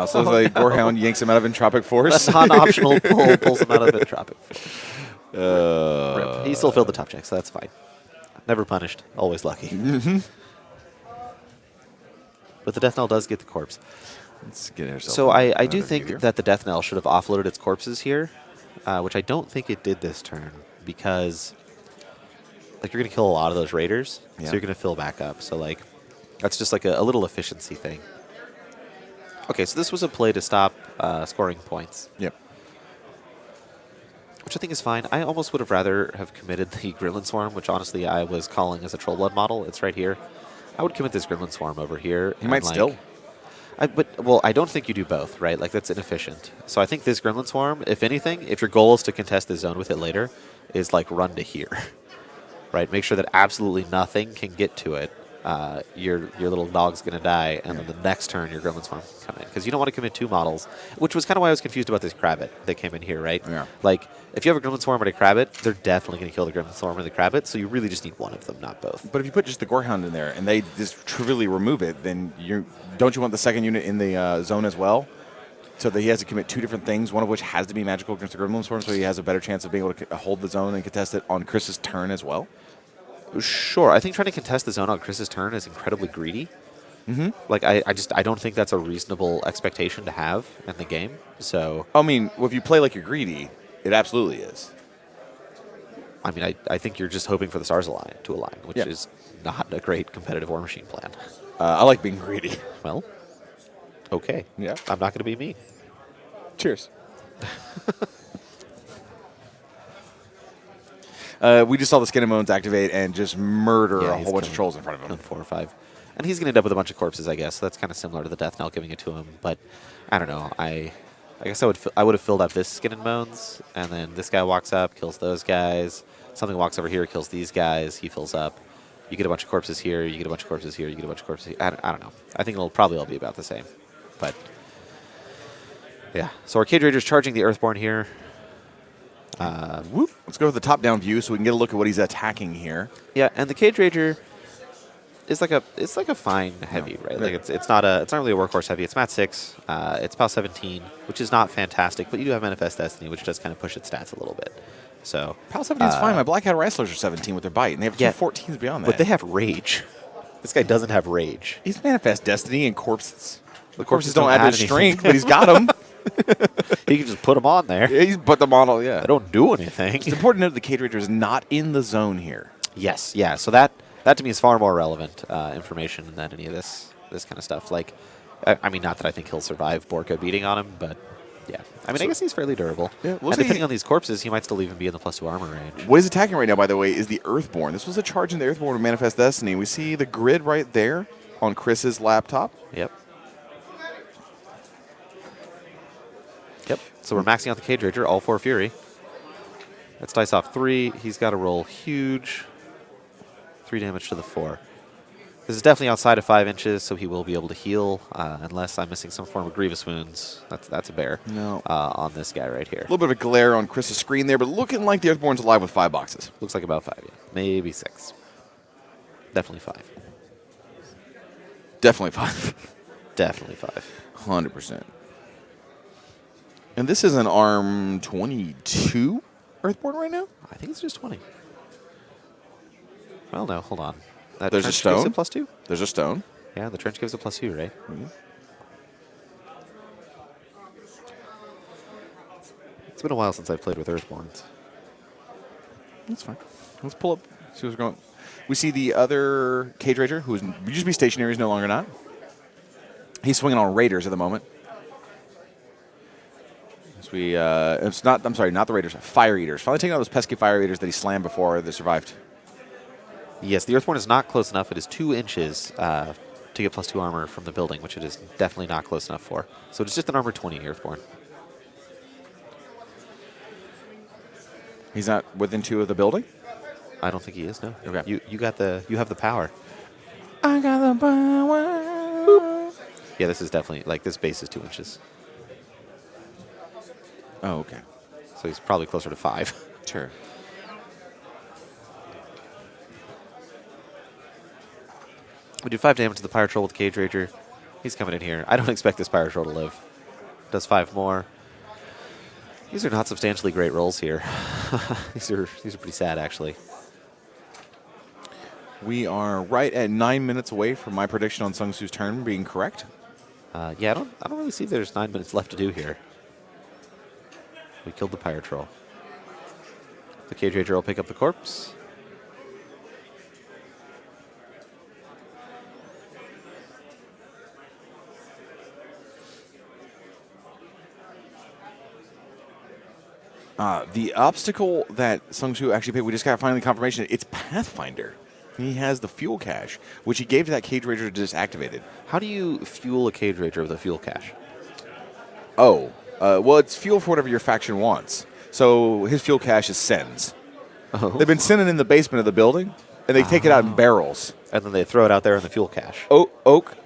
So it's like Gorehound yanks him out of Entropic Force. A non-optional pull pulls him out of Entropic Force. Rip. He still failed the top check, so that's fine. Never punished. Always lucky. But the Death Knell does get the corpse. Let's get ourselves So I do another think meteor. that the Death Knell should have offloaded its corpses here which I don't think it did this turn because like you're going to kill a lot of those raiders, Yeah. so you're going to fill back up. So like that's just like a little efficiency thing. Okay, so this was a play to stop scoring points. Yep. Which I think is fine. I almost would have rather have committed the Gremlin Swarm, which honestly I was calling as a Troll Blood model. It's right here. I would commit this Gremlin Swarm over here. He might still. Well, I don't think you do both, right? Like, that's inefficient. So I think this Gremlin Swarm, if anything, if your goal is to contest the zone with it later, is, like, run to here, right? Make sure that absolutely nothing can get to it. Your little dog's going to die, and then the next turn, your Gremlin Swarm can come in. Because you don't want to commit 2 models, which was kind of why I was confused about this Krabbit that came in here, right? Yeah. Like, if you have a Gremlin Swarm and a Krabbit, they're definitely going to kill the Gremlin Swarm and the Krabbit, so you really just need one of them, not both. But if you put just the Gorehound in there and they just trivially remove it, then don't you want the second unit in the zone as well? So that he has to commit 2 different things, one of which has to be magical against the Gremlin Swarm, so he has a better chance of being able to hold the zone and contest it on Chris's turn as well? Sure. I think trying to contest the zone on Chris's turn is incredibly greedy. Like, I don't think that's a reasonable expectation to have in the game. So, I mean, if you play like you're greedy, it absolutely is. I mean, I think you're just hoping for the stars to align, which Yeah. is not a great competitive War Machine plan. I like being greedy. Well, okay. Yeah. I'm not going to be me. Cheers. We just saw the Skin and Bones activate and just murder Yeah, a he's whole bunch of killing- trolls in front of him. killing 4 or 5. And he's going to end up with a bunch of corpses, I guess. So that's kind of similar to the Death Knell giving it to him. But I don't know. I guess I would have filled out this Skin and Bones, and then this guy walks up, kills those guys. Something walks over here, kills these guys. He fills up. You get a bunch of corpses here. You get a bunch of corpses here. You get a bunch of corpses here. I don't know. I think it'll probably all be about the same. But yeah. So our Cage Raider's charging the Earthborn here. Whoop. Let's go to the top-down view so we can get a look at what he's attacking here. Yeah, and the Cage Rager is like a fine heavy, right? Like it's not really a workhorse heavy. It's Mat 6. It's POW 17, which is not fantastic, but you do have Manifest Destiny, which does kind of push its stats a little bit. So PAL 17 is fine. My Black Hat Wrestlers are 17 with their bite, and they have two Yeah. 14s beyond that. But they have Rage. This guy doesn't have Rage. He's Manifest Destiny and Corpses. The Corpses Corpses don't don't add add to his strength, anything. but he's got them. He can just put them on there. He's put them on all, yeah. They don't do anything. It's important to note the Cage Rager is not in the zone here. Yes, yeah. So that to me is far more relevant information than any of this kind of stuff. Like, I mean, not that I think he'll survive Borka beating on him, but yeah. I mean, I guess he's fairly durable. Yeah, And looks like depending on these corpses, he might still even be in the +2 armor range. What he's attacking right now, by the way, is the Earthborn. This was a charge in the Earthborn with Manifest Destiny. We see the grid right there on Chris's laptop. Yep. Yep. So we're maxing out the Cage Rager, all 4 Fury. Let's dice off 3. He's got to roll huge. 3 damage to the 4. This is definitely outside of 5 inches, so he will be able to heal, unless I'm missing some form of Grievous Wounds. That's a bear. No. On this guy right here. A little bit of a glare on Chris's screen there, but looking like the Earthborn's alive with 5 boxes. Looks like about 5, yeah. Maybe 6. Definitely 5. Definitely 5. Definitely 5. 100%. And this is an ARM 22 Earthborn right now? I think it's just 20. Well, no, hold on. That There's a trench gives stone? it +2? There's a stone. Yeah, the trench gives it +2, right? It's been a while since I've played with Earthborns. That's fine. Let's pull up, see what's going on. We see the other Cage Rager, who used to be stationary, is no longer not. He's swinging on Raiders at the moment. So I'm sorry, not the Raiders, Fire Eaters. Finally taking out those pesky Fire Eaters that he slammed before they survived. Yes, the Earthborn is not close enough. It is 2 inches to get +2 armor from the building, which it is definitely not close enough for. So it's just an armor 20 Earthborn. He's not within 2 of the building? I don't think he is, no. Okay. You have the power. I got the power. Yeah, this is definitely, like, this base is 2 inches. Oh, okay. So he's probably closer to 5. Sure. We do 5 damage to the Pyro Troll with Cage Rager. He's coming in here. I don't expect this Pyro Troll to live. Does 5 more. These are not substantially great rolls here. These are pretty sad, actually. We are right at 9 minutes away from my prediction on Sung Su's turn being correct. Yeah, I don't really see there's 9 minutes left to do here. We killed the Pirate Troll. The Cage Rager will pick up the corpse. The obstacle that Sung Soo actually picked, we just got finally confirmation, it's Pathfinder. He has the fuel cache, which he gave to that Cage Rager to disactivate it. How do you fuel a Cage Rager with a fuel cache? Oh, well, it's fuel for whatever your faction wants. So his fuel cache is sends. Oh. They've been sending in the basement of the building, and they take it out in barrels. And then they throw it out there in the fuel cache. Oak,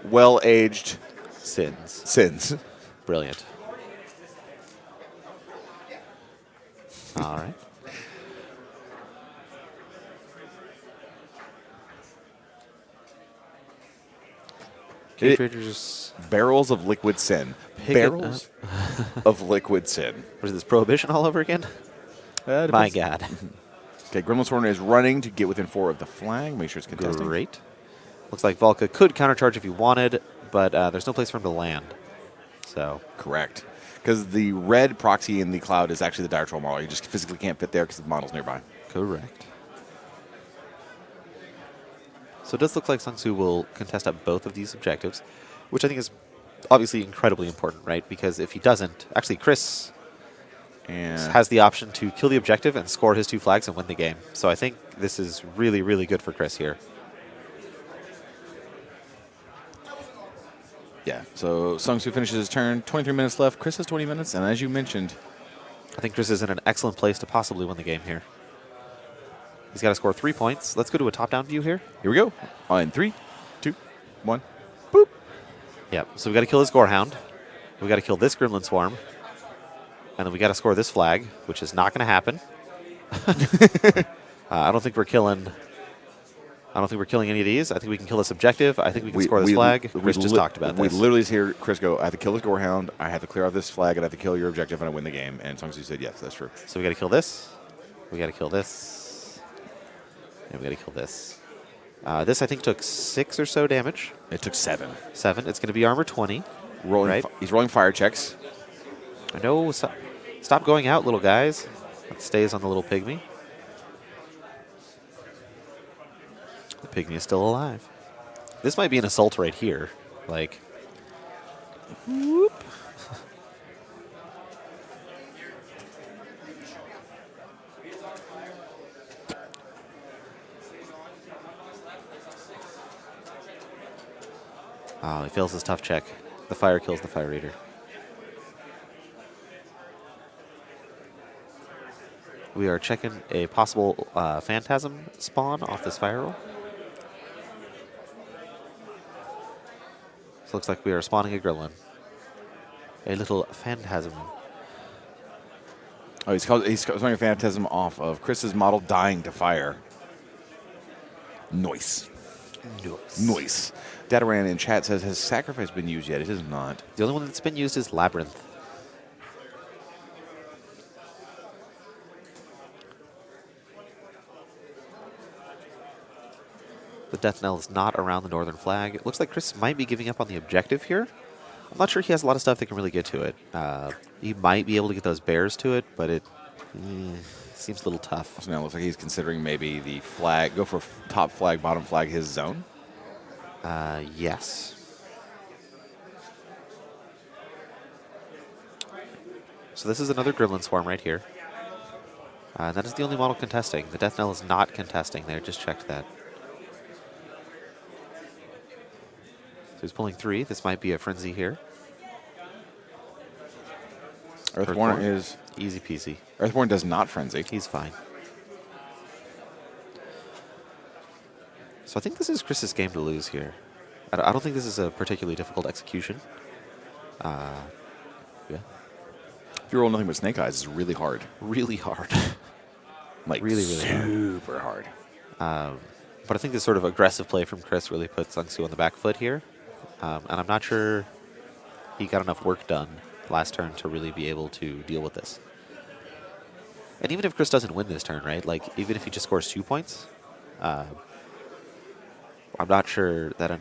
well-aged Sins. sins. Brilliant. All right. Cage Ragers. Barrels of liquid sin. Pick it Barrels of liquid sin. Was this Prohibition all over again? My God. Okay, Gremlin Swarm is running to get within 4 of the flag. Make sure it's contesting. Great. Looks like Volka could countercharge if he wanted, but there's no place for him to land. So Correct. Because the red proxy in the cloud is actually the Dire Troll model. You just physically can't fit there because the model's nearby. correct. So it does look like Sung Soo will contest at both of these objectives, which I think is obviously incredibly important, right? Because if he doesn't, actually Chris And has the option to kill the objective and score his 2 flags and win the game. So I think this is really, really good for Chris here. yeah, so Sung Soo finishes his turn. 23 minutes left. Chris has 20 minutes, and as you mentioned, I think Chris is in an excellent place to possibly win the game here. He's got to score 3 points. Let's go to a top-down view here. here we go. On 3, 2, 1, boop. Yep. So we got to kill this Gorehound. We got to kill this Gremlin Swarm. And then we got to score this flag, which is not going to happen. I don't think we're killing. I don't think we're killing any of these. I think we can kill this objective. I think we can score this flag. Chris just talked about this. We literally hear Chris go, I have to kill this Gorehound, I have to clear out this flag, and I have to kill your objective, and I win the game. And Sung Soo said, yes, that's true. So we got to kill this. We got to kill this. And we got to kill this. This, I think, took 6 or so damage. It took 7. 7. It's going to be armor 20. Rolling, Right. He's rolling fire checks. I know. Stop going out, little guys. It stays on the little pygmy. The pygmy is still alive. This might be an assault right here. Like, whoop. Oh, he fails his tough check. The fire kills the Fire Eater. We are checking a possible Phantasm spawn off this fire roll. So looks like we are spawning a Gremlin. A little Phantasm. Oh, he's throwing a Phantasm off of Chris's model dying to fire. Noise. Noise. Dataran in chat says, has sacrifice been used yet? It is not. The only one that's been used is Labyrinth. The death knell is not around the northern flag. It looks like Chris might be giving up on the objective here. I'm not sure he has a lot of stuff that can really get to it. He might be able to get those bears to it, but it seems a little tough. So now it looks like he's considering maybe the flag, go for top flag, bottom flag, his zone. Yes. So this is another Gremlin Swarm right here. And that is the only model contesting. The death knell is not contesting there. Just checked that. So he's pulling 3. This might be a frenzy here. Earthborn is easy peasy. Earthborn does not frenzy. He's fine. So I think this is Chris's game to lose here. I don't think this is a particularly difficult execution. Yeah. If you roll nothing but snake eyes, it's really hard. Really hard. Like really, really hard. super hard. But I think this sort of aggressive play from Chris really puts Sung Soo on the back foot here. And I'm not sure he got enough work done last turn to really be able to deal with this. And even if Chris doesn't win this turn, right? Like, even if he just scores 2 points, I'm not sure that,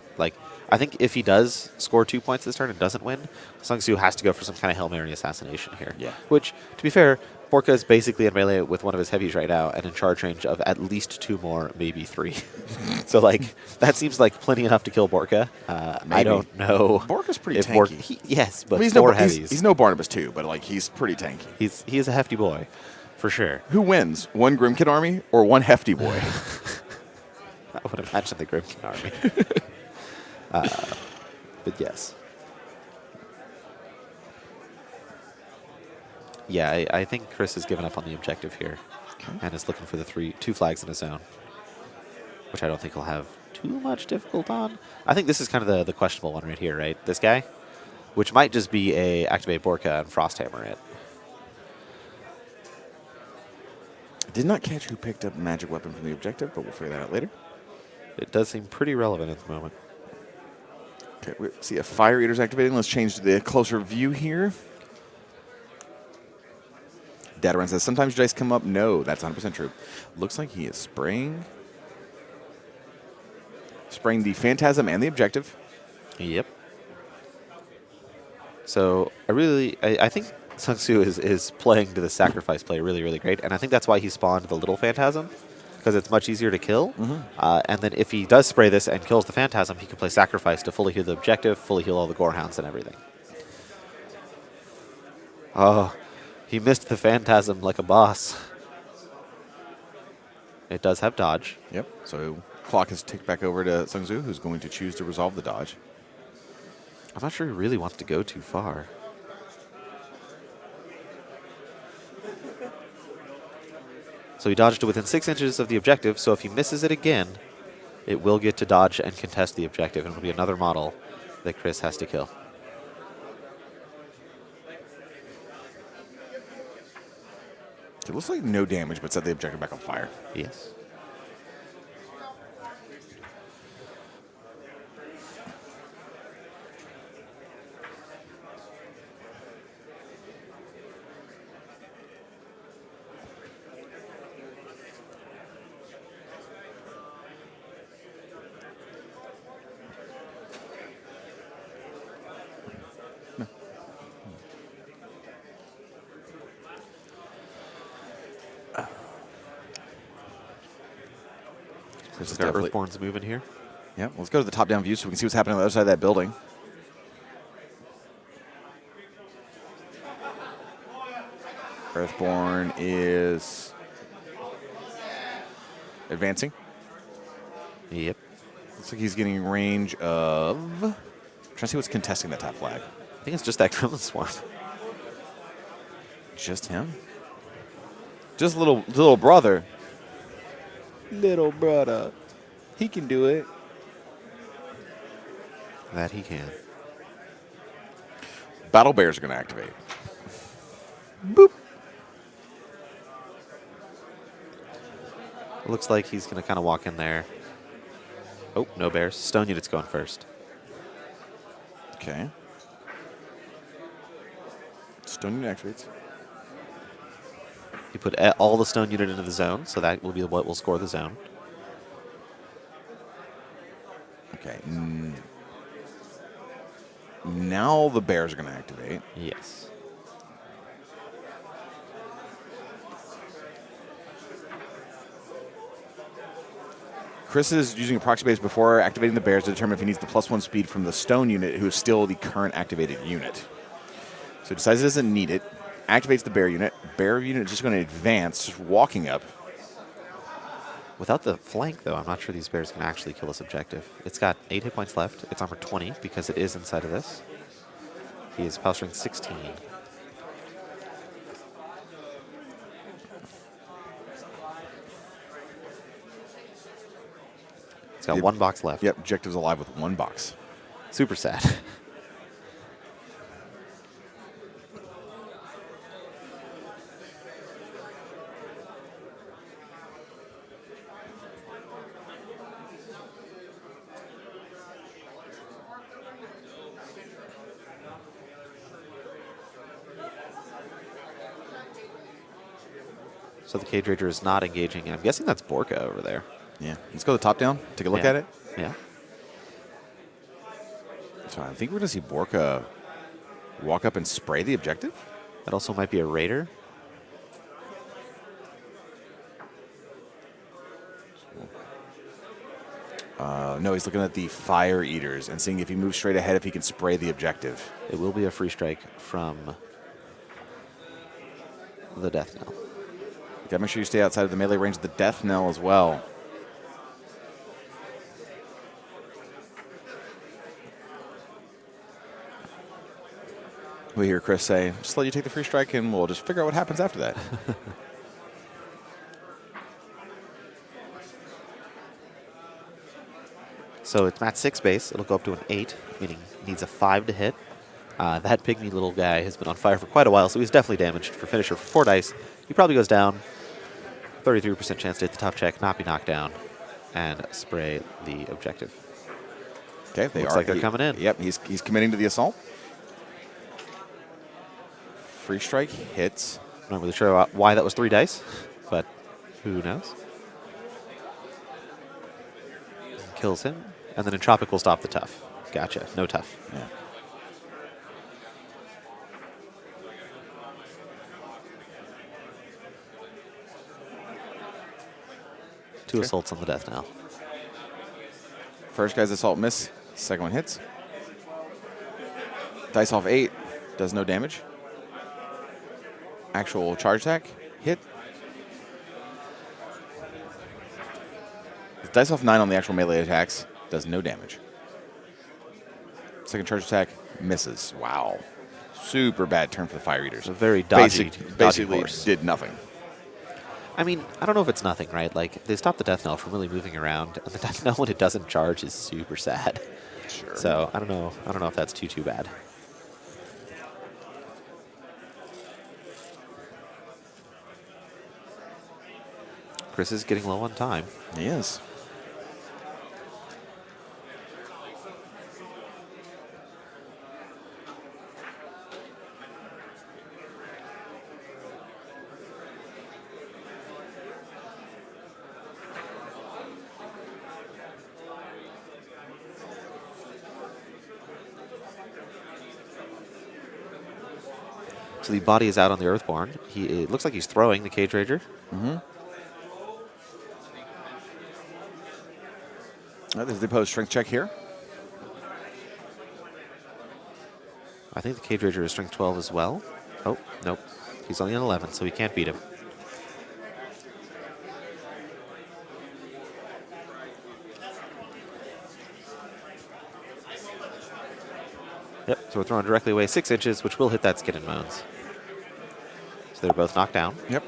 I think if he does score 2 points this turn and doesn't win, Sung Soo has to go for some kind of Hail Mary assassination here. Yeah. Which, to be fair, Borka is basically in melee with one of his heavies right now and in charge range of at least 2 more, maybe 3. So, like, that seems like plenty enough to kill Borka. I don't know. Borka's pretty if tanky. Yes, but I mean, he's 4 no, heavies. he's no Barnabas too, but like he's pretty tanky. He is a hefty boy, for sure. Who wins, one Grimkin army or one hefty boy? I would imagine the Grimkin army. But yes. Yeah, I think Chris has given up on the objective here and is looking for the 2 flags in his zone, which I don't think he'll have too much difficult on. I think this is kind of the questionable one right here, right? This guy, which might just be a activate Borka and Frosthammer it. Did not catch who picked up magic weapon from the objective, but we'll figure that out later. It does seem pretty relevant at the moment. Okay, we see a Fire Eater's activating. Let's change to the closer view here. Dataran says, sometimes your dice come up. No, that's 100% true. Looks like he is spraying the Phantasm and the objective. Yep. So I think Sung Soo is playing to the sacrifice play really, really great. And I think that's why he spawned the little Phantasm, because it's much easier to kill. And then if he does spray this and kills the Phantasm, he can play sacrifice to fully heal the objective, fully heal all the Gorehounds and everything. Oh, he missed the Phantasm like a boss. It does have dodge. Yep. So clock is ticked back over to Sung Soo, who's going to choose to resolve the dodge. I'm not sure he really wants to go too far. So he dodged to within 6 inches of the objective, so if he misses it again, it will get to dodge and contest the objective, and it'll be another model that Chris has to kill. It looks like no damage, but set the objective back on fire. Yes. Chris is Got definitely... Earthborn's moving here. Yeah, let's go to the top-down view so we can see what's happening on the other side of that building. Earthborn is advancing. Yep. Looks like he's getting range of... I'm trying to see what's contesting that top flag. I think it's just that Gremlin Swarm. Just him? Just little brother. Little brother. He can do it. That he can. Battle Bears are going to activate. Boop. Looks like he's going to kind of walk in there. Oh, no bears. Stone Unit's going first. Okay. Stone Unit activates. He put all the Stone Unit into the zone, so that will be what will score the zone. Okay. Now the bears are going to activate. Yes. Chris is using a proxy base before activating the bears to determine if he needs the +1 speed from the stone unit, who is still the current activated unit. So he decides he doesn't need it, activates the bear unit. Bear unit is just going to advance, just walking up. Without the flank, though, I'm not sure these bears can actually kill this objective. It's got 8 hit points left. It's armor 20 because it is inside of this. He is power strength 16. It's got 1 box left. Yep, objective's alive with 1 box. Super sad. So the Cage Ranger is not engaging, and I'm guessing that's Borka over there. Yeah. Let's go to the top down, take a look Yeah. at it. Yeah. So I think we're going to see Borka walk up and spray the objective. That also might be a Raider. No, he's looking at the Fire Eaters and seeing if he moves straight ahead, if he can spray the objective. It will be a free strike from the Death Knell. You gotta make sure you stay outside of the melee range of the Death Knell as well. We hear Chris say, just let you take the free strike and we'll just figure out what happens after that. So it's Matt 6 base. It'll go up to an 8, meaning needs a 5 to hit. That pygmy little guy has been on fire for quite a while, so he's definitely damaged. For finisher for 4 dice, he probably goes down. 33% chance to hit the tough check, not be knocked down, and spray the objective. Okay, Looks like they're coming in. Yep, he's committing to the assault. Free strike hits. I'm not really sure why that was 3 dice, but who knows? Kills him, and then Entropic will stop the tough. Gotcha, no tough. Yeah. Two assaults on the Death Knell. First guy's assault miss. Second one hits. Dice off 8 does no damage. Actual charge attack hit. Dice off 9 on the actual melee attacks does no damage. Second charge attack misses. Wow. Super bad turn for the Fire Eaters. A very dodgy, Basically horse. did nothing. I mean, I don't know if it's nothing, right? Like, they stop the Death Knell from really moving around, and the Death Knell, when it doesn't charge, is super sad. Sure. So, I don't know if that's too bad. Chris is getting low on time. He is. So the body is out on the Earthborn. It looks like he's throwing the Cage Rager. There's the opposed strength check here. I think the Cage Rager is strength 12 as well. Oh, nope. He's only an 11, so he can't beat him. Yep, so we're throwing directly away 6 inches, which will hit that Skin and Bones. So they're both knocked down. Yep.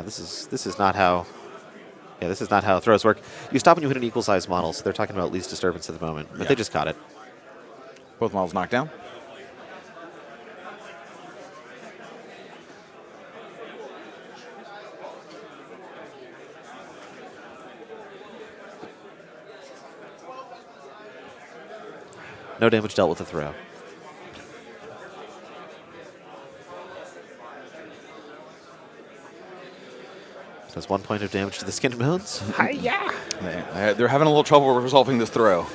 This is not how. Yeah, this is not how throws work. You stop when you hit an equal size model, so they're talking about least disturbance at the moment. But Yeah. they just caught it. Both models knocked down. No damage dealt with the throw. Does 1 point of damage to the Skin and Bones. They're having a little trouble resolving this throw.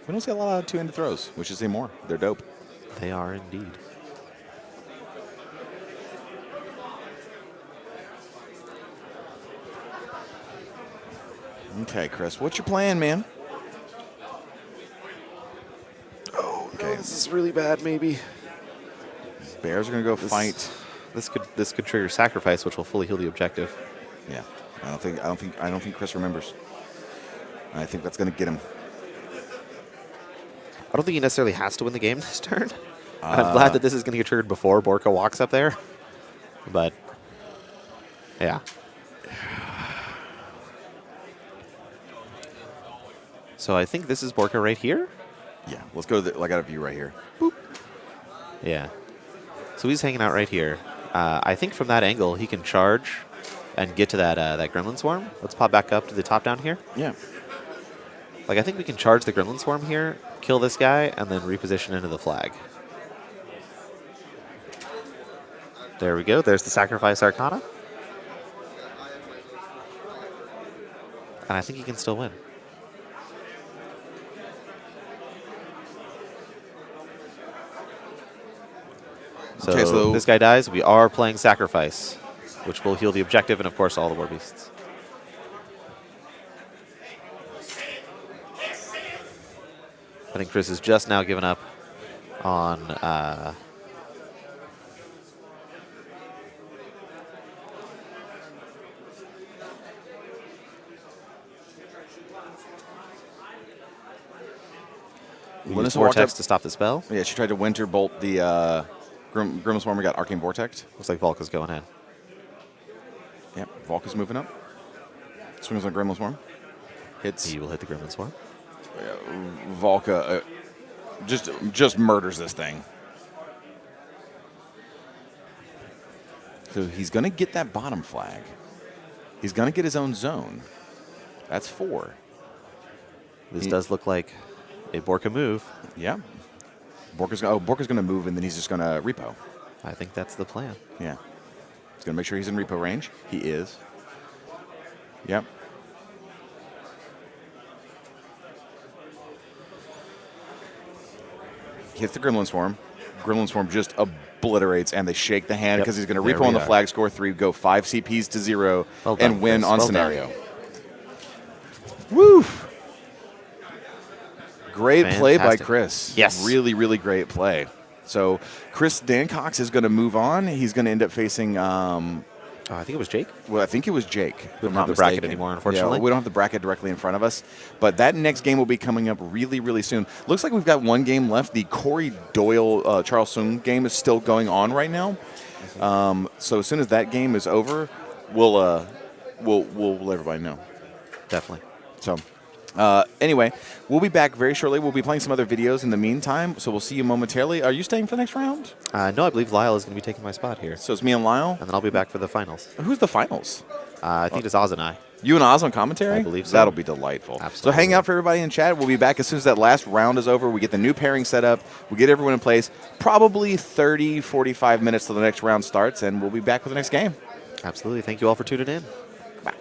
We don't see a lot of two-handed throws, which is more. They're dope. They are indeed. Okay, Chris, what's your plan, man? Oh, okay. This is really bad, maybe. Bears are gonna go fight. This could trigger sacrifice, which will fully heal the objective. Yeah, I don't think Chris remembers. I think that's gonna get him. I don't think he necessarily has to win the game this turn. I'm glad that this is going to get triggered before Borka walks up there. But, yeah. So I think this is Borka right here. Yeah, let's go. I got a view right here. Boop. Yeah. So he's hanging out right here. I think from that angle he can charge and get to that Gremlin Swarm. Let's pop back up to the top down here. Yeah. Like, I think we can charge the Gremlin Swarm here, kill this guy, and then reposition into the flag. There we go. There's the Sacrifice Arcana. And I think he can still win. So, Okay, so this guy dies. We are playing Sacrifice, which will heal the objective and, of course, all the War Beasts. I think Chris has just now given up on... we use Vortex to stop the spell. Yeah, she tried to Winter Bolt the Gremlin Swarm. We got Arcane Vortex. Looks like Volka's going in. Yep, Volka's moving up. Swings on Gremlin Swarm. Hits. He will hit the Gremlin Swarm. Volka just murders this thing. So he's going to get that bottom flag. He's going to get his own zone. That's 4. This does look like a Borka move. Yeah. Borka's going to move, and then he's just going to repo. I think that's the plan. Yeah. He's going to make sure he's in repo range. He is. Yep. Hits the Gremlin Swarm. Gremlin Swarm just obliterates, and they shake the hand because he's going to repo on the flag, score 3, go 5 CPs to 0, and win on scenario. Woo! Great play by Chris. Yes. Really, really great play. So Chris Dancox is going to move on. He's going to end up facing... I think it was Jake. Well, I think it was Jake. We don't have the bracket anymore, unfortunately. Yeah, we don't have the bracket directly in front of us. But that next game will be coming up really, really soon. Looks like we've got one game left. The Corey Doyle Charles Sung game is still going on right now. So as soon as that game is over, we'll let everybody know. Definitely. So anyway, we'll be back very shortly. We'll be playing some other videos in the meantime. So we'll see you momentarily. Are you staying for the next round? No, I believe Lyle is going to be taking my spot here. So it's me and Lyle. And then I'll be back for the finals. Who's the finals? I think it's Oz and I. You and Oz on commentary? I believe so. That'll be delightful. Absolutely. So hang out for everybody in chat. We'll be back as soon as that last round is over. We get the new pairing set up. We get everyone in place. Probably 30, 45 minutes till the next round starts, and we'll be back with the next game. Absolutely. Thank you all for tuning in. Bye.